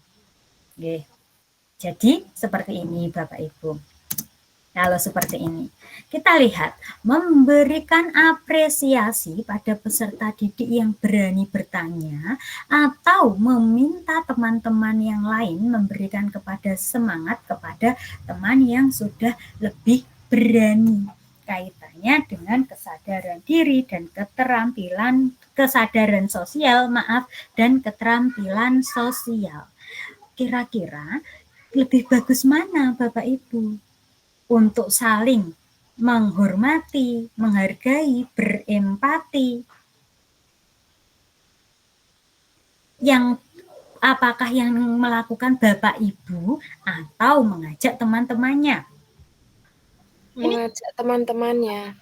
Jadi seperti ini Bapak Ibu. Kalau seperti ini, kita lihat memberikan apresiasi pada peserta didik yang berani bertanya atau meminta teman-teman yang lain memberikan kepada semangat kepada teman yang sudah lebih berani. Kaitannya dengan kesadaran diri dan kesadaran sosial, dan keterampilan sosial. Kira-kira lebih bagus mana Bapak Ibu? Untuk saling menghormati, menghargai, berempati. Yang apakah yang melakukan Bapak Ibu atau mengajak teman-temannya? Mengajak teman-temannya.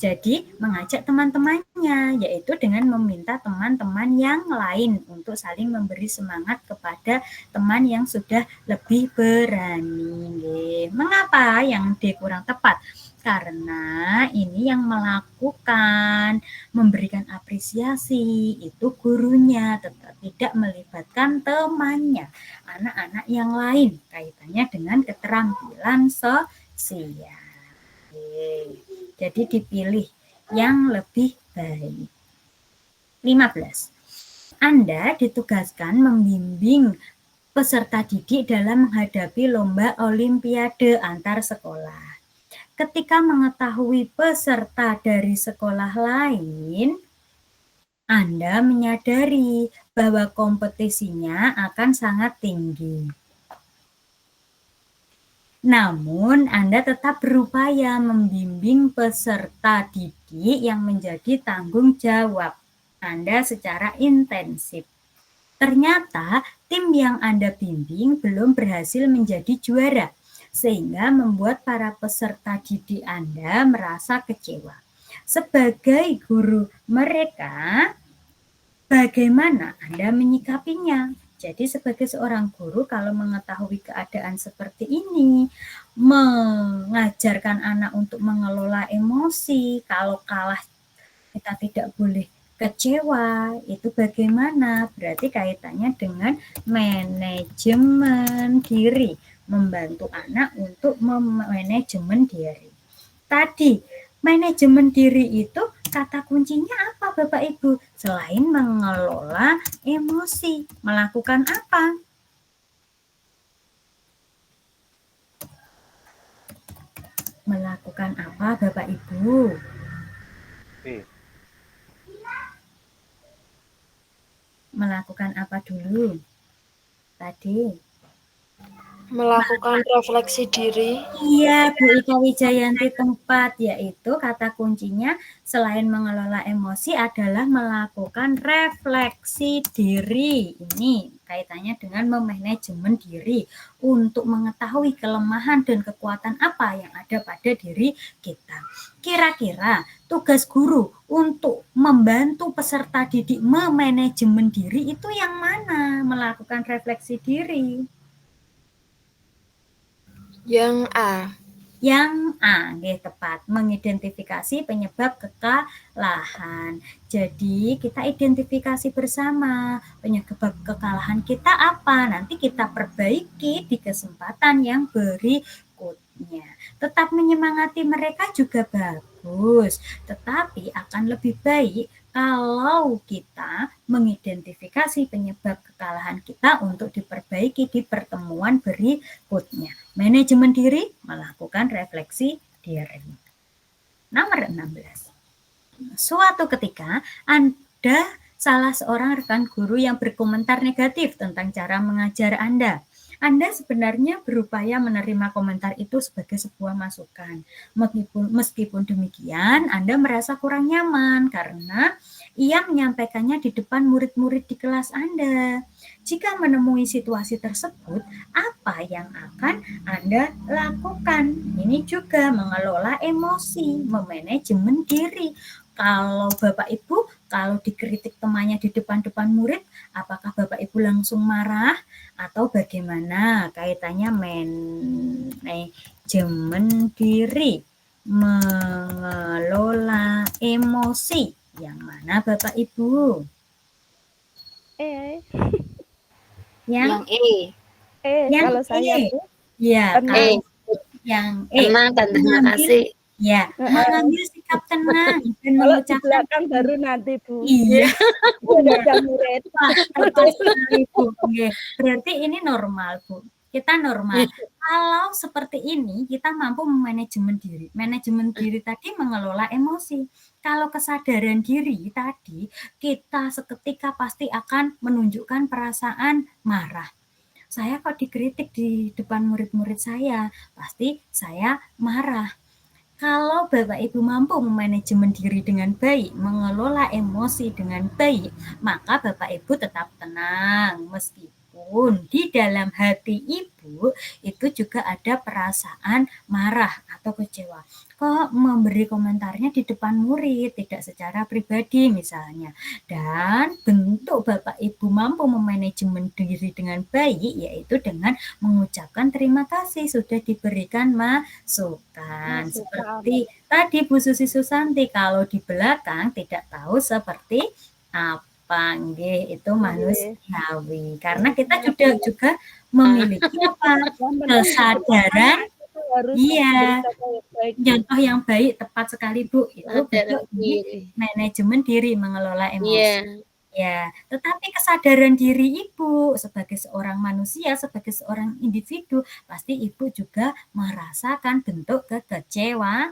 Jadi mengajak teman-temannya, yaitu dengan meminta teman-teman yang lain untuk saling memberi semangat kepada teman yang sudah lebih berani. Mengapa yang D kurang tepat? Karena ini yang melakukan, memberikan apresiasi itu gurunya, tetap tidak melibatkan temannya, anak-anak yang lain, kaitannya dengan keterampilan sosial. Jadi dipilih yang lebih baik. 15. Anda ditugaskan membimbing peserta didik dalam menghadapi lomba olimpiade antar sekolah. Ketika mengetahui peserta dari sekolah lain, Anda menyadari bahwa kompetisinya akan sangat tinggi. Namun, Anda tetap berupaya membimbing peserta didik yang menjadi tanggung jawab Anda secara intensif. Ternyata, tim yang Anda bimbing belum berhasil menjadi juara, sehingga membuat para peserta didik Anda merasa kecewa. Sebagai guru mereka, bagaimana Anda menyikapinya? Jadi sebagai seorang guru kalau mengetahui keadaan seperti ini, mengajarkan anak untuk mengelola emosi, kalau kalah kita tidak boleh kecewa, itu bagaimana? Berarti kaitannya dengan manajemen diri, membantu anak untuk memanajemen diri. Tadi, manajemen diri itu kata kuncinya apa Bapak Ibu? Selain mengelola emosi, melakukan apa? Melakukan apa Bapak Ibu? Melakukan apa dulu tadi? Melakukan refleksi diri. Iya, Bu Ika Wijayanti tempat, yaitu kata kuncinya selain mengelola emosi adalah melakukan refleksi diri. Ini kaitannya dengan memanajemen diri untuk mengetahui kelemahan dan kekuatan apa yang ada pada diri kita. Kira-kira tugas guru untuk membantu peserta didik memanajemen diri itu yang mana? Melakukan refleksi diri. Yang A. Yang A, nggih tepat, mengidentifikasi penyebab kekalahan. Jadi kita identifikasi bersama penyebab kekalahan kita apa, nanti kita perbaiki di kesempatan yang berikutnya. Tetap menyemangati mereka juga bagus, tetapi akan lebih baik kalau kita mengidentifikasi penyebab kekalahan kita untuk diperbaiki di pertemuan berikutnya. Manajemen diri, melakukan refleksi diri. Nomor 16. Suatu ketika Anda salah seorang rekan guru yang berkomentar negatif tentang cara mengajar Anda. Anda sebenarnya berupaya menerima komentar itu sebagai sebuah masukan. Meskipun demikian, Anda merasa kurang nyaman karena ia menyampaikannya di depan murid-murid di kelas Anda. Jika menemui situasi tersebut, apa yang akan Anda lakukan? Ini juga mengelola emosi, memanajemen diri. Kalau Bapak Ibu, kalau dikritik temannya di depan-depan murid, apakah Bapak Ibu langsung marah atau bagaimana? Kaitannya manajemen diri, mengelola emosi. Yang mana Bapak Ibu? Yang E. Yang Kalau saya E. tuh Ya, tenang. kalau yang E. Tenang dan terima kasih. Ya, mengambil sikap tenang dan Kalau di mengucapkan belakang baru nanti, Bu. iya. Udah ada murid. Tepat sekali, Bu. Oke, berarti ini normal, Bu. Kita normal. Kalau seperti ini, kita mampu memanajemen diri. Manajemen diri tadi mengelola emosi. Kalau kesadaran diri tadi, kita seketika pasti akan menunjukkan perasaan marah. Saya kok dikritik di depan murid-murid saya, pasti saya marah. Kalau Bapak Ibu mampu memanajemen diri dengan baik, mengelola emosi dengan baik, maka Bapak Ibu tetap tenang meskipun di dalam hati Ibu itu juga ada perasaan marah atau kecewa. Kok memberi komentarnya di depan murid, tidak secara pribadi misalnya. Dan bentuk Bapak Ibu mampu memanajemen diri dengan baik yaitu dengan mengucapkan terima kasih sudah diberikan masukan. Seperti tadi Bu Susi Susanti, kalau di belakang tidak tahu seperti apa, nggih, itu manusiawi. Karena kita juga memiliki apa? Kesadaran. Iya, contoh yang baik, tepat sekali Bu. Itu bentuk manajemen diri, mengelola emosi. Ya, tetapi kesadaran diri Ibu sebagai seorang manusia, sebagai seorang individu, pasti Ibu juga merasakan bentuk kekecewaan.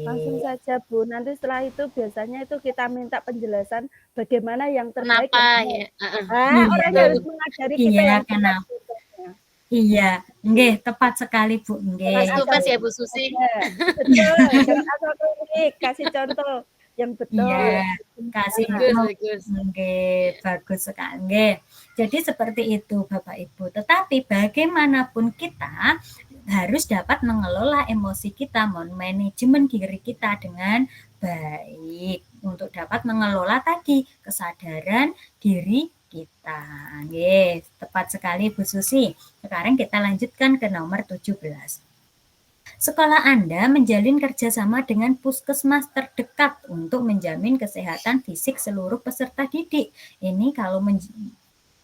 Langsung saja Bu, nanti setelah itu biasanya itu kita minta penjelasan bagaimana yang terbaik. Kenapa ya? Orang harus mengajari kita yang kenapa? Iya, nggih, tepat sekali Bu, nggih. Pas ya Bu Susi. Betul, atau kasih contoh yang betul. Iya, kasih bagus. Nggih, bagus sekali. Nggih. Jadi seperti itu Bapak Ibu. Tetapi bagaimanapun kita harus dapat mengelola emosi kita, manajemen diri kita dengan baik untuk dapat mengelola tadi kesadaran diri kita. Nggih, tepat sekali Bu Susi. Sekarang kita lanjutkan ke nomor 17. Sekolah Anda menjalin kerjasama dengan puskesmas terdekat untuk menjamin kesehatan fisik seluruh peserta didik. Ini kalau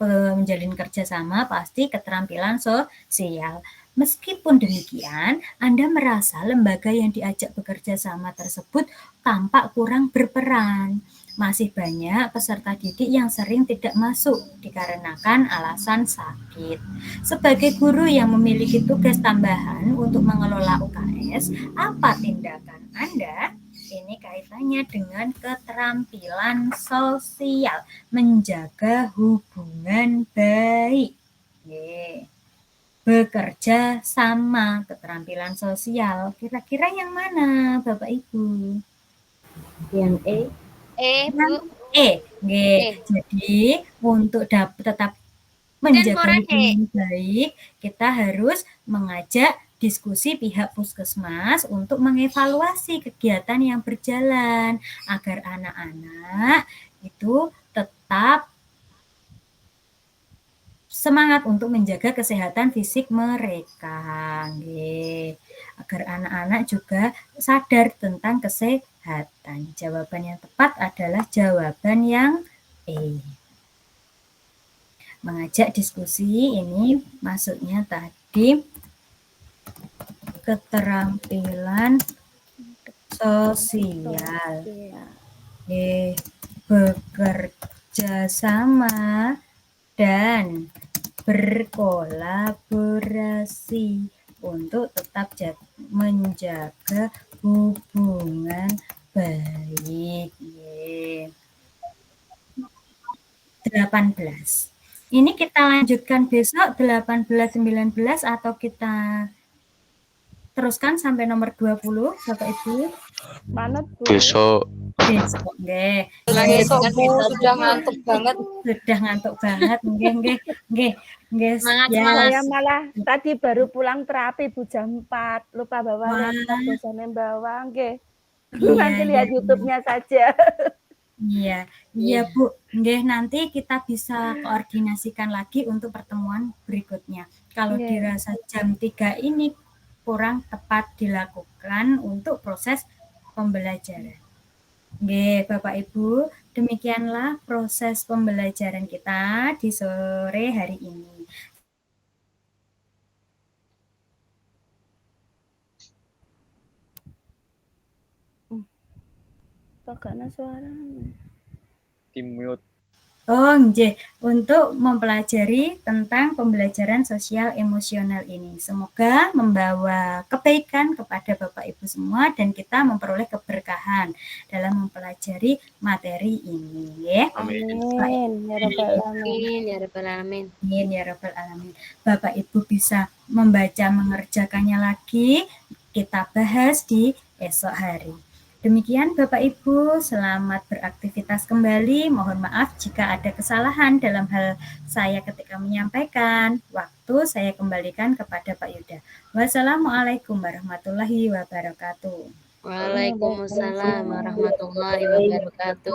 menjalin kerjasama pasti keterampilan sosial. Meskipun demikian, Anda merasa lembaga yang diajak bekerja sama tersebut tampak kurang berperan. Masih banyak peserta didik yang sering tidak masuk dikarenakan alasan sakit. Sebagai guru yang memiliki tugas tambahan untuk mengelola UKS, apa tindakan Anda? ini kaitannya dengan keterampilan sosial, menjaga hubungan baik. Bekerja sama, keterampilan sosial. Kira-kira yang mana, Bapak Ibu? Yang E. Bu. Jadi untuk tetap menjaga hubungan baik, kita harus mengajak diskusi pihak puskesmas untuk mengevaluasi kegiatan yang berjalan agar anak-anak itu tetap semangat untuk menjaga kesehatan fisik mereka. Agar anak-anak juga sadar tentang kesehatan. Jawaban yang tepat adalah jawaban yang E. Mengajak diskusi ini maksudnya tadi keterampilan sosial. Bekerja sama dan berkolaborasi untuk tetap menjaga hubungan baik. 18. Ini kita lanjutkan besok 18, 19 atau kita teruskan sampai nomor 20, Bapak Ibu? Manut, Bu. Besok. Nggih. Sudah ngantuk banget. Sudah ngantuk banget. Nggih. Semangat, Ya. Saya malah tadi baru pulang terapi Bu jam 4. Lupa bawa laptop biasanya bawa nggih. Nanti lihat YouTube-nya saja. Iya Bu. Nggih, nanti kita bisa koordinasikan lagi untuk pertemuan berikutnya. Kalau dirasa jam 3 ini kurang tepat dilakukan untuk proses pembelajaran. Nggih, Bapak Ibu, demikianlah proses pembelajaran kita di sore hari ini. Bagaimana suara? Dimute. Oh, nggih, untuk mempelajari tentang pembelajaran sosial emosional ini. Semoga membawa kebaikan kepada Bapak Ibu semua dan kita memperoleh keberkahan dalam mempelajari materi ini, ya. Amin. Ya rabbal alamin. Ya rabbal alamin. Amin ya rabbal alamin. Bapak Ibu bisa membaca mengerjakannya lagi, kita bahas di esok hari. Demikian Bapak Ibu, selamat beraktivitas kembali. Mohon maaf jika ada kesalahan dalam hal saya ketika menyampaikan. Waktu saya kembalikan kepada Pak Yuda. Wassalamualaikum warahmatullahi wabarakatuh. Waalaikumsalam warahmatullahi wabarakatuh.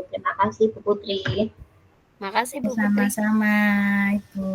Terima kasih Bu Putri. Makasih Bu Putri. Sama-sama Ibu.